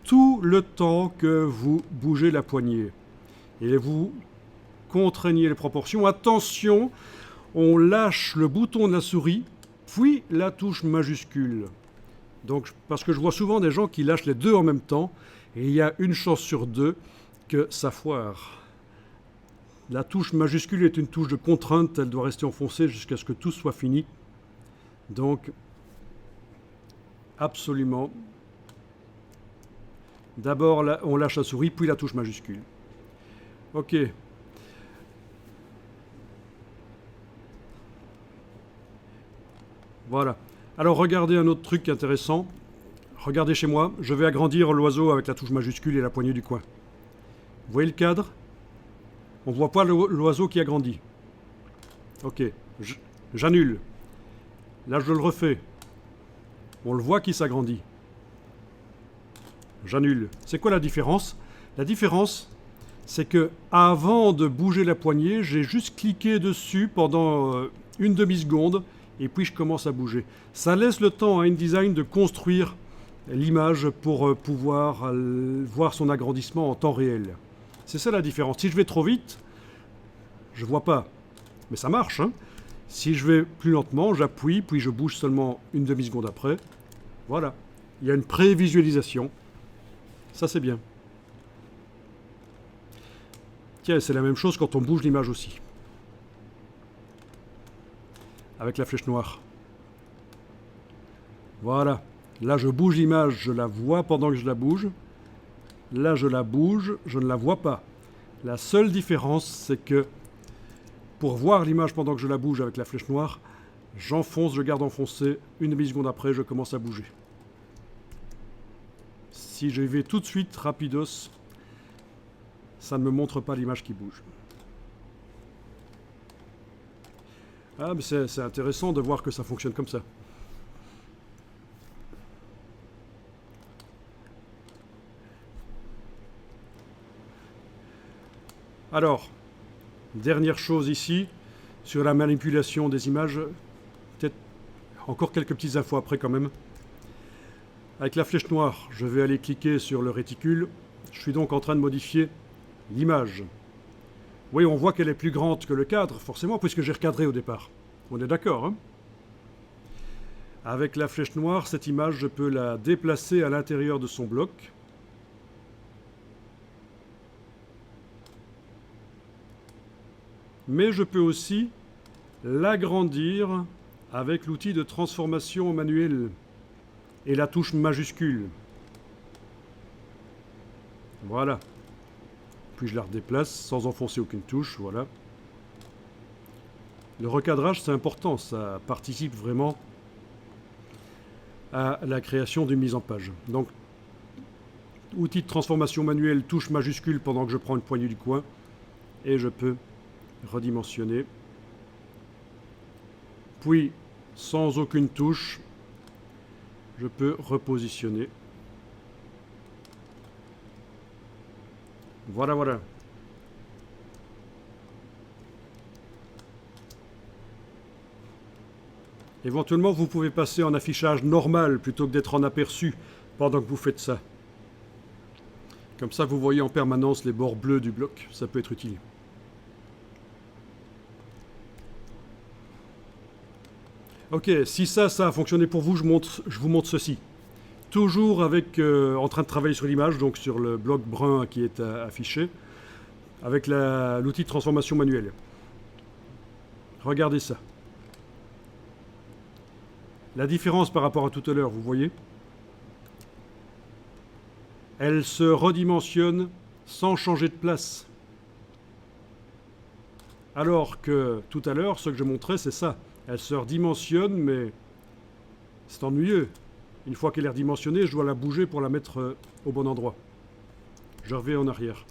tout le temps que vous bougez la poignée. Et vous contraignez les proportions. Attention, on lâche le bouton de la souris, puis la touche majuscule. Donc, parce que je vois souvent des gens qui lâchent les deux en même temps, et il y a une chance sur deux que ça foire. La touche majuscule est une touche de contrainte, elle doit rester enfoncée jusqu'à ce que tout soit fini. Donc, absolument, D'abord, on lâche la souris, puis la touche majuscule. OK. Voilà. Alors, regardez un autre truc intéressant. Regardez chez moi, je vais agrandir l'oiseau avec la touche majuscule et la poignée du coin. Vous voyez le cadre? On ne voit pas l'oiseau qui a grandi. Ok, j'annule. Là, je le refais. On le voit qui s'agrandit. J'annule. C'est quoi la différence? La différence, c'est que avant de bouger la poignée, j'ai juste cliqué dessus pendant une demi-seconde et puis je commence à bouger. Ça laisse le temps à InDesign de construire l'image pour pouvoir voir son agrandissement en temps réel. C'est ça la différence. Si je vais trop vite, je ne vois pas. Mais ça marche, hein. Si je vais plus lentement, j'appuie, puis je bouge seulement une demi-seconde après. Voilà. Il y a une prévisualisation. Ça, c'est bien. Tiens, c'est la même chose quand on bouge l'image aussi. Avec la flèche noire. Voilà. Là, je bouge l'image, je la vois pendant que je la bouge. Là, je la bouge, je ne la vois pas. La seule différence, c'est que pour voir l'image pendant que je la bouge avec la flèche noire, j'enfonce, je garde enfoncé, une demi-seconde après, je commence à bouger. Si je vais tout de suite, rapidos, ça ne me montre pas l'image qui bouge. Ah, mais c'est intéressant de voir que ça fonctionne comme ça. Alors, dernière chose ici, sur la manipulation des images, peut-être encore quelques petites infos après quand même. Avec la flèche noire, je vais aller cliquer sur le réticule. Je suis donc en train de modifier l'image. Oui, on voit qu'elle est plus grande que le cadre, forcément, puisque j'ai recadré au départ. On est d'accord, hein? Avec la flèche noire, cette image, je peux la déplacer à l'intérieur de son bloc. Mais je peux aussi l'agrandir avec l'outil de transformation manuelle et la touche majuscule. Voilà. Puis je la redéplace sans enfoncer aucune touche, voilà. Le recadrage, c'est important, ça participe vraiment à la création d'une mise en page. Donc, outil de transformation manuelle, touche majuscule pendant que je prends une poignée du coin, et je peux redimensionner. Puis, sans aucune touche, je peux repositionner. Voilà, voilà. Éventuellement, vous pouvez passer en affichage normal plutôt que d'être en aperçu pendant que vous faites ça. Comme ça, vous voyez en permanence les bords bleus du bloc. Ça peut être utile. Ok, si ça a fonctionné pour vous, je vous montre ceci. Toujours avec, en train de travailler sur l'image, donc sur le bloc brun qui est affiché, avec l'outil de transformation manuelle. Regardez ça. La différence par rapport à tout à l'heure, vous voyez? Elle se redimensionne sans changer de place. Alors que tout à l'heure, ce que je montrais, c'est ça. Elle se redimensionne, mais c'est ennuyeux. Une fois qu'elle est redimensionnée, je dois la bouger pour la mettre au bon endroit. Je reviens en arrière.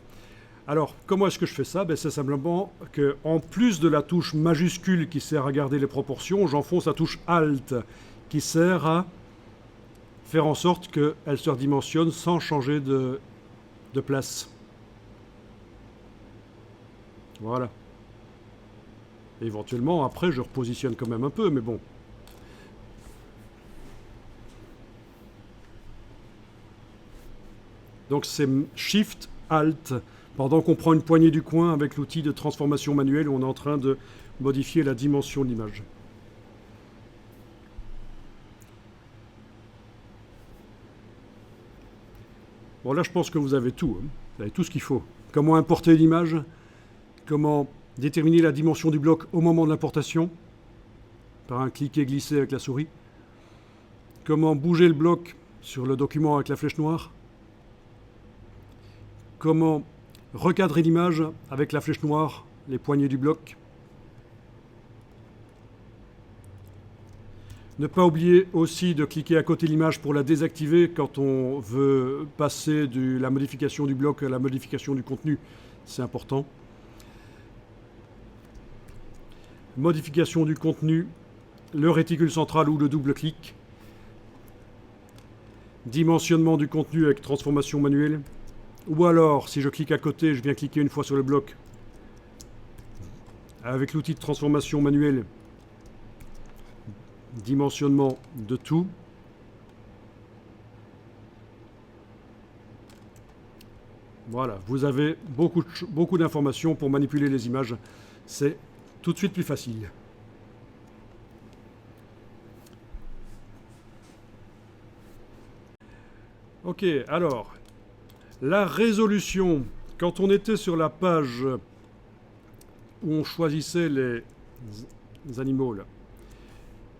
Alors, comment est-ce que je fais ça? C'est simplement qu'en plus de la touche majuscule qui sert à garder les proportions, j'enfonce la touche Alt qui sert à faire en sorte qu'elle se redimensionne sans changer de place. Voilà. Et éventuellement, après, je repositionne quand même un peu, mais bon. Donc c'est Shift, Alt, pendant qu'on prend une poignée du coin avec l'outil de transformation manuelle où on est en train de modifier la dimension de l'image. Bon, là, je pense que vous avez tout. Hein. Vous avez tout ce qu'il faut. Comment importer l'image, comment déterminer la dimension du bloc au moment de l'importation, par un cliquer glisser avec la souris. Comment bouger le bloc sur le document avec la flèche noire. comment recadrer l'image avec la flèche noire, les poignées du bloc. Ne pas oublier aussi de cliquer à côté de l'image pour la désactiver quand on veut passer de la modification du bloc à la modification du contenu. C'est important. Modification du contenu, le réticule central ou le double-clic. Dimensionnement du contenu avec transformation manuelle. Ou alors, si je clique à côté, je viens cliquer une fois sur le bloc. Avec l'outil de transformation manuelle, dimensionnement de tout. Voilà, vous avez beaucoup d'informations pour manipuler les images. C'est tout de suite plus facile. Ok, alors, la résolution, quand on était sur la page où on choisissait les animaux, là,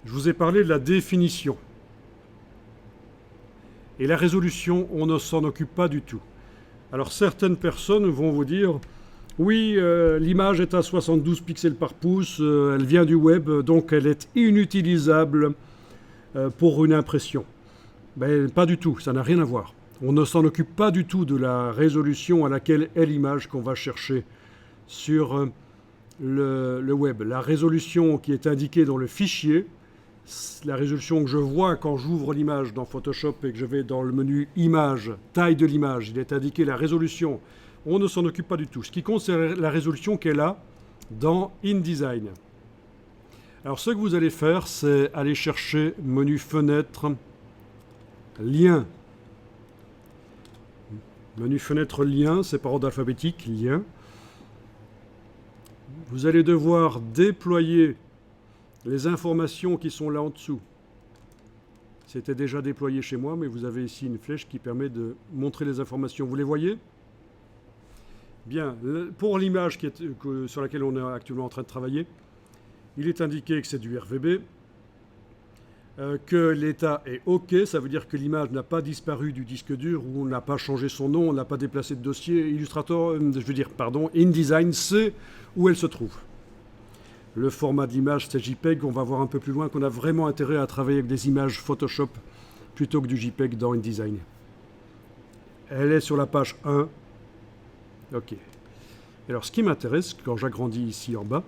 je vous ai parlé de la définition. Et la résolution, on ne s'en occupe pas du tout. Alors certaines personnes vont vous dire, oui, l'image est à 72 pixels par pouce, elle vient du web, donc elle est inutilisable pour une impression. Ben, pas du tout, ça n'a rien à voir. On ne s'en occupe pas du tout de la résolution à laquelle est l'image qu'on va chercher sur le web. La résolution qui est indiquée dans le fichier, la résolution que je vois quand j'ouvre l'image dans Photoshop et que je vais dans le menu Images, taille de l'image, il est indiqué la résolution. On ne s'en occupe pas du tout. Ce qui compte, c'est la résolution qui est là dans InDesign. Alors ce que vous allez faire, c'est aller chercher menu Fenêtre, Lien. Menu Fenêtre, Lien, c'est par ordre alphabétique, Lien. Vous allez devoir déployer les informations qui sont là en dessous. C'était déjà déployé chez moi, mais vous avez ici une flèche qui permet de montrer les informations. Vous les voyez ? Bien, pour l'image sur laquelle on est actuellement en train de travailler, il est indiqué que c'est du RVB, que l'état est OK, ça veut dire que l'image n'a pas disparu du disque dur, ou on n'a pas changé son nom, on n'a pas déplacé de dossier. InDesign sait où elle se trouve. Le format d'image, c'est JPEG. On va voir un peu plus loin qu'on a vraiment intérêt à travailler avec des images Photoshop plutôt que du JPEG dans InDesign. Elle est sur la page 1. OK. Alors, ce qui m'intéresse, quand j'agrandis ici en bas,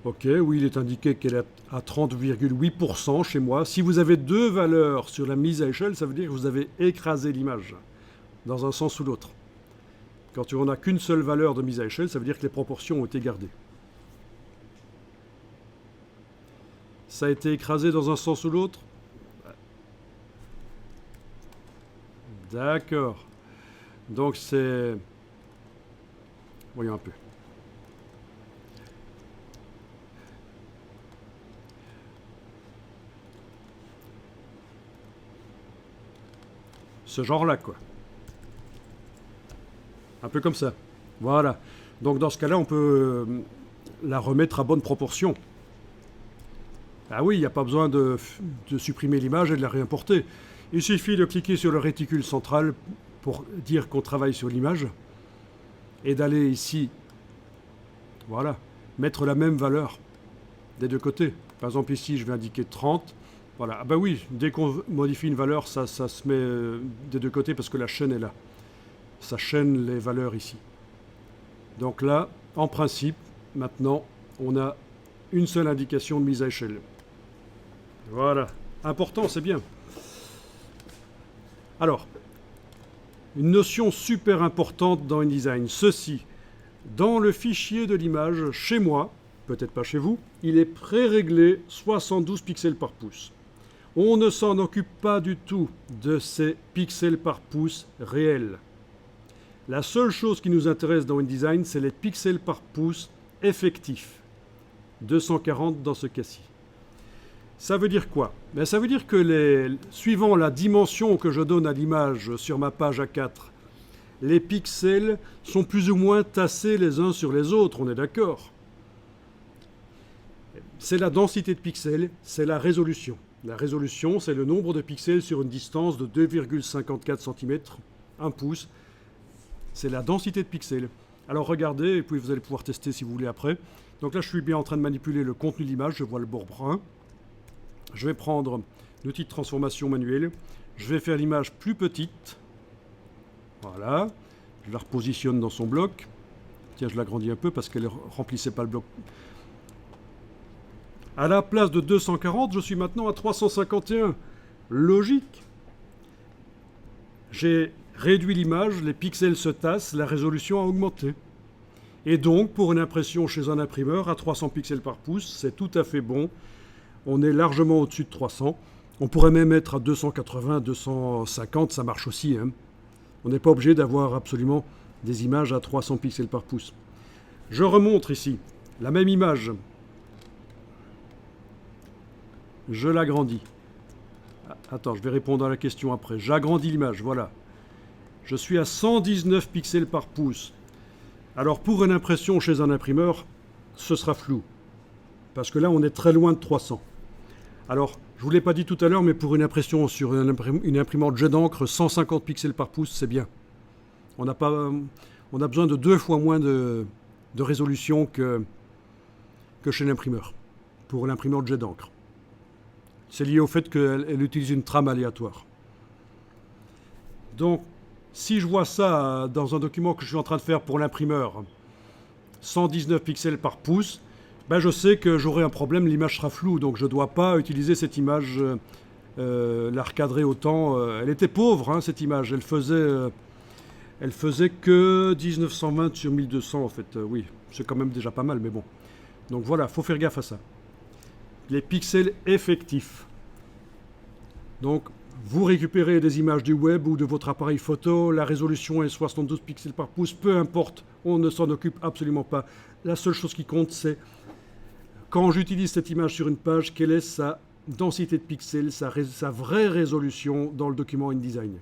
OK, oui, il est indiqué qu'elle est à 30,8% chez moi. Si vous avez deux valeurs sur la mise à échelle, ça veut dire que vous avez écrasé l'image, dans un sens ou l'autre. Quand on n'a qu'une seule valeur de mise à échelle, ça veut dire que les proportions ont été gardées. Ça a été écrasé dans un sens ou l'autre? D'accord. Donc c'est... Voyons un peu. Ce genre-là, quoi. Un peu comme ça. Voilà. Donc dans ce cas-là, on peut la remettre à bonne proportion. Ah oui, il n'y a pas besoin de supprimer l'image et de la réimporter. Il suffit de cliquer sur le réticule central pour dire qu'on travaille sur l'image et d'aller ici, voilà, mettre la même valeur des deux côtés. Par exemple ici, je vais indiquer 30. Voilà. Ah ben oui, dès qu'on modifie une valeur, ça se met des deux côtés parce que la chaîne est là. Ça chaîne les valeurs ici. Donc là, en principe, maintenant, on a une seule indication de mise à échelle. Voilà. Important, c'est bien. Alors, une notion super importante dans InDesign. Ceci, dans le fichier de l'image, chez moi, peut-être pas chez vous, il est pré-réglé 72 pixels par pouce. On ne s'en occupe pas du tout de ces pixels par pouce réels. La seule chose qui nous intéresse dans InDesign, c'est les pixels par pouce effectifs. 240 dans ce cas-ci. Ça veut dire quoi? Ben, ça veut dire que suivant la dimension que je donne à l'image sur ma page A4, les pixels sont plus ou moins tassés les uns sur les autres, on est d'accord? C'est la densité de pixels, c'est la résolution. La résolution, c'est le nombre de pixels sur une distance de 2,54 cm, 1 pouce. c'est la densité de pixels. Alors regardez, et puis vous allez pouvoir tester si vous voulez après. Donc là, je suis bien en train de manipuler le contenu de l'image, je vois le bord brun. Je vais prendre l'outil de transformation manuelle. Je vais faire l'image plus petite. Voilà. Je la repositionne dans son bloc. Tiens, je l'agrandis un peu parce qu'elle ne remplissait pas le bloc. À la place de 240, je suis maintenant à 351. Logique. J'ai réduit l'image, les pixels se tassent, la résolution a augmenté. Et donc, pour une impression chez un imprimeur à 300 pixels par pouce, c'est tout à fait bon. On est largement au-dessus de 300. On pourrait même être à 280, 250, ça marche aussi, hein. On n'est pas obligé d'avoir absolument des images à 300 pixels par pouce. Je remonte ici la même image. Je l'agrandis. Attends, je vais répondre à la question après. J'agrandis l'image, voilà. Je suis à 119 pixels par pouce. Alors pour une impression chez un imprimeur, ce sera flou. Parce que là, on est très loin de 300. Alors, je ne vous l'ai pas dit tout à l'heure, mais pour une impression sur une imprimante jet d'encre, 150 pixels par pouce, c'est bien. On a besoin de 2 fois moins de résolution que chez l'imprimeur, pour l'imprimante jet d'encre. C'est lié au fait qu'elle utilise une trame aléatoire. Donc, si je vois ça dans un document que je suis en train de faire pour l'imprimeur, 119 pixels par pouce, ben je sais que j'aurai un problème, l'image sera floue, donc je ne dois pas utiliser cette image, la recadrer autant. Elle était pauvre, hein, cette image, elle faisait que 1920 sur 1200 en fait. Oui, c'est quand même déjà pas mal, mais bon. Donc voilà, il faut faire gaffe à ça. Les pixels effectifs. Donc, vous récupérez des images du web ou de votre appareil photo, la résolution est 72 pixels par pouce, peu importe, on ne s'en occupe absolument pas. La seule chose qui compte, c'est quand j'utilise cette image sur une page, quelle est sa densité de pixels, sa vraie résolution dans le document InDesign.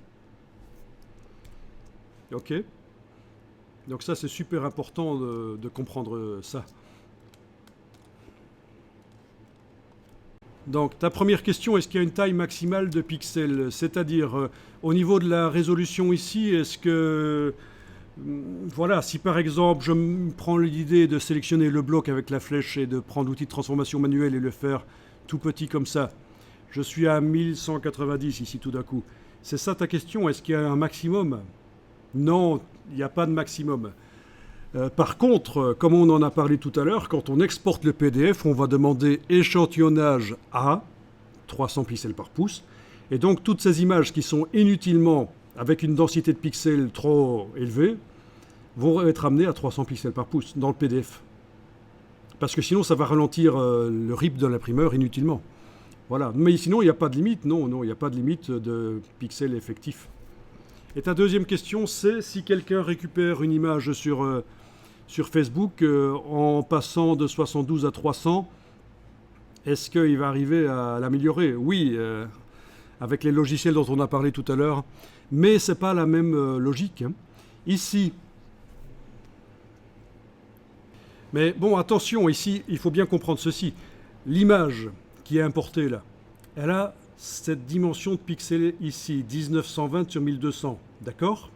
Ok? Donc ça, c'est super important de comprendre ça. Donc, ta première question, est-ce qu'il y a une taille maximale de pixels? C'est-à-dire, au niveau de la résolution ici, est-ce que... Voilà, si par exemple, je prends l'idée de sélectionner le bloc avec la flèche et de prendre l'outil de transformation manuelle et le faire tout petit comme ça, je suis à 1190 ici tout d'un coup. C'est ça ta question? Est-ce qu'il y a un maximum? Non, il n'y a pas de maximum. Par contre, comme on en a parlé tout à l'heure, quand on exporte le PDF, on va demander échantillonnage à 300 pixels par pouce. Et donc, toutes ces images qui sont inutilement avec une densité de pixels trop élevée vont être amenées à 300 pixels par pouce dans le PDF. Parce que sinon, ça va ralentir le RIP de l'imprimeur inutilement. Voilà. Mais sinon, il n'y a pas de limite. Non, il n'y a pas de limite de pixels effectifs. Et ta deuxième question, c'est si quelqu'un récupère une image sur Facebook en passant de 72 à 300, est-ce qu'il va arriver à l'améliorer? Oui, avec les logiciels dont on a parlé tout à l'heure, mais ce n'est pas la même logique, hein. Ici, mais bon, attention, ici, il faut bien comprendre ceci. L'image qui est importée là, elle a cette dimension de pixels ici, 1920 sur 1200, d'accord?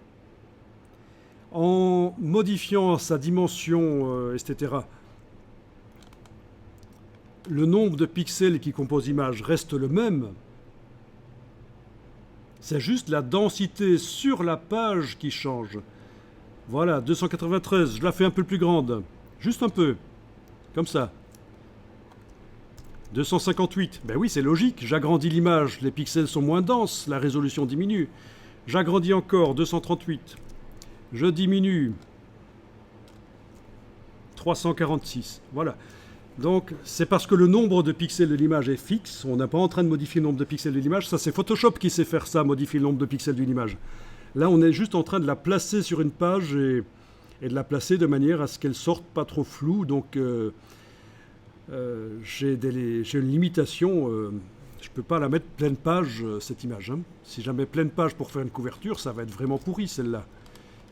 En modifiant sa dimension, etc., le nombre de pixels qui composent l'image reste le même. C'est juste la densité sur la page qui change. Voilà, 293, je la fais un peu plus grande. Juste un peu, comme ça. 258, ben oui, c'est logique, j'agrandis l'image, les pixels sont moins denses, la résolution diminue. J'agrandis encore, 238. Je diminue. 346, voilà. Donc, c'est parce que le nombre de pixels de l'image est fixe, on n'est pas en train de modifier le nombre de pixels de l'image, ça c'est Photoshop qui sait faire ça, modifier le nombre de pixels d'une image. Là, on est juste en train de la placer sur une page et de la placer de manière à ce qu'elle sorte pas trop floue, donc... j'ai une limitation, je ne peux pas la mettre pleine page, cette image, hein. Si je mets pleine page pour faire une couverture, ça va être vraiment pourri celle-là.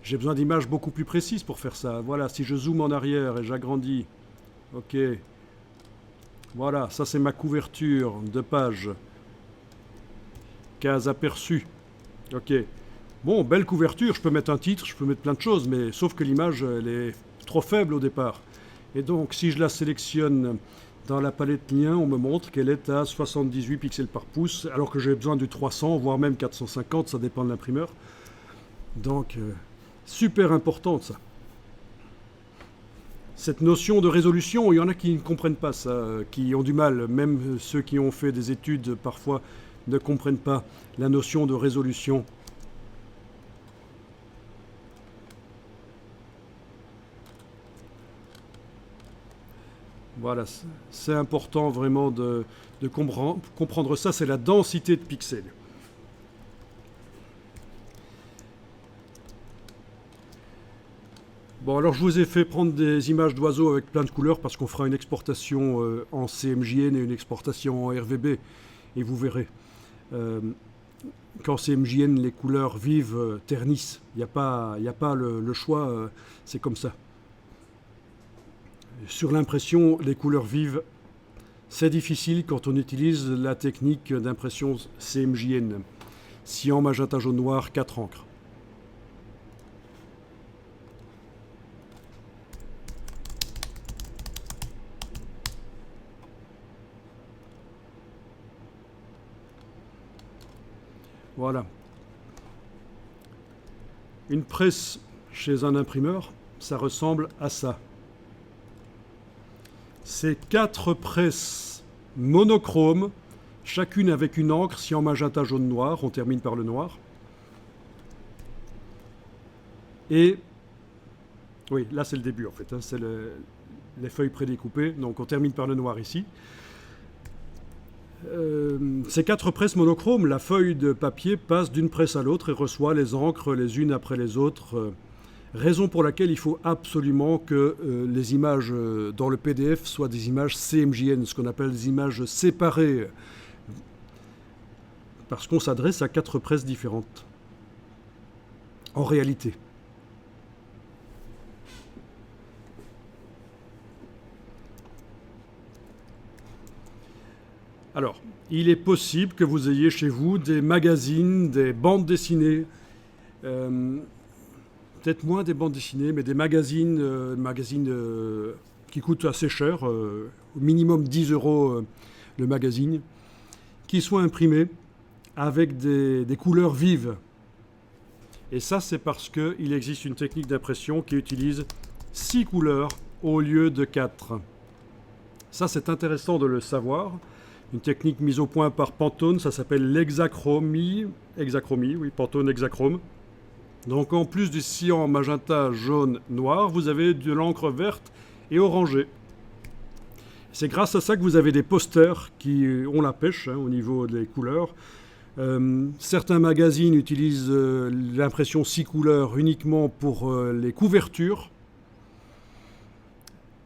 J'ai besoin d'images beaucoup plus précises pour faire ça. Voilà, si je zoome en arrière et j'agrandis, ok, voilà, ça c'est ma couverture de page. Case aperçue, ok. Bon, belle couverture, je peux mettre un titre, je peux mettre plein de choses, mais sauf que l'image, elle est trop faible au départ. Et donc, si je la sélectionne dans la palette lien, on me montre qu'elle est à 78 pixels par pouce, alors que j'ai besoin du 300, voire même 450, ça dépend de l'imprimeur. Donc, super importante ça. Cette notion de résolution, il y en a qui ne comprennent pas ça, qui ont du mal, même ceux qui ont fait des études parfois ne comprennent pas la notion de résolution. Voilà, c'est important vraiment de comprendre ça, c'est la densité de pixels. Bon, alors je vous ai fait prendre des images d'oiseaux avec plein de couleurs parce qu'on fera une exportation en CMJN et une exportation en RVB. Et vous verrez, qu'en CMJN, les couleurs vives ternissent. Il n'y a pas le choix, c'est comme ça. Sur l'impression, les couleurs vives, c'est difficile quand on utilise la technique d'impression CMJN. Cyan, magenta, jaune, noir, 4 encres. Voilà. Une presse chez un imprimeur, ça ressemble à ça. C'est 4 presses monochromes, chacune avec une encre, cyan, magenta, jaune, noir. On termine par le noir. Et, oui, là c'est le début en fait, hein, c'est les feuilles prédécoupées. Donc on termine par le noir ici. Ces 4 presses monochromes, la feuille de papier passe d'une presse à l'autre et reçoit les encres les unes après les autres. Raison pour laquelle il faut absolument que les images dans le PDF soient des images CMJN, ce qu'on appelle des images séparées, parce qu'on s'adresse à 4 presses différentes, en réalité. Alors, il est possible que vous ayez chez vous des magazines, des bandes dessinées, peut-être moins des bandes dessinées, mais des magazines, qui coûtent assez cher, au minimum 10 € le magazine, qui soient imprimés avec des couleurs vives. Et ça, c'est parce qu'il existe une technique d'impression qui utilise 6 couleurs au lieu de 4. Ça, c'est intéressant de le savoir. Une technique mise au point par Pantone, ça s'appelle l'hexachromie. Oui, Pantone hexachrome. Donc en plus du cyan, magenta, jaune, noir, vous avez de l'encre verte et orangée. C'est grâce à ça que vous avez des posters qui ont la pêche au niveau des couleurs. Certains magazines utilisent l'impression 6 couleurs uniquement pour les couvertures.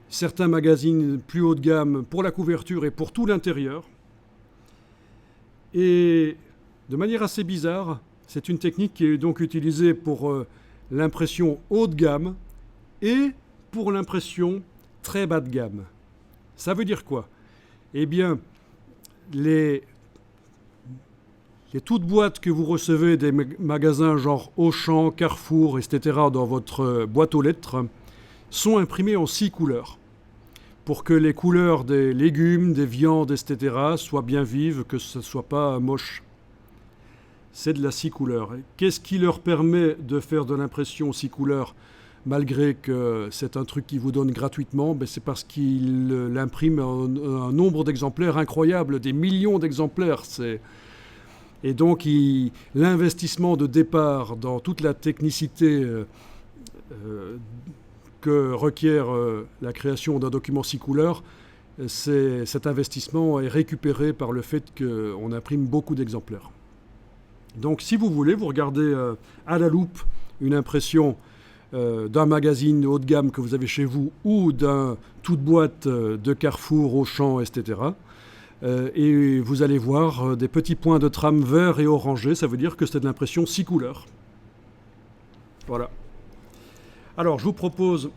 Certains magazines plus haut de gamme pour la couverture et pour tout l'intérieur. Et de manière assez bizarre, c'est une technique qui est donc utilisée pour l'impression haut de gamme et pour l'impression très bas de gamme. Ça veut dire quoi? Eh bien, les toutes boîtes que vous recevez des magasins genre Auchan, Carrefour, etc. dans votre boîte aux lettres sont imprimées en 6 couleurs. Pour que les couleurs des légumes, des viandes, etc. soient bien vives, que ce ne soit pas moche. C'est de la 6 couleurs. Qu'est-ce qui leur permet de faire de l'impression 6 couleurs, malgré que c'est un truc qu'ils vous donnent gratuitement? C'est parce qu'ils l'impriment un nombre d'exemplaires incroyable, des millions d'exemplaires. Et donc l'investissement de départ dans toute la technicité que requiert la création d'un document 6 couleurs, cet investissement est récupéré par le fait qu'on imprime beaucoup d'exemplaires. Donc si vous voulez, vous regardez à la loupe une impression d'un magazine haut de gamme que vous avez chez vous ou d'un toute boîte de Carrefour, Auchan, etc. Et vous allez voir des petits points de trame vert et orangé, ça veut dire que c'est de l'impression 6 couleurs. Voilà. Alors je vous propose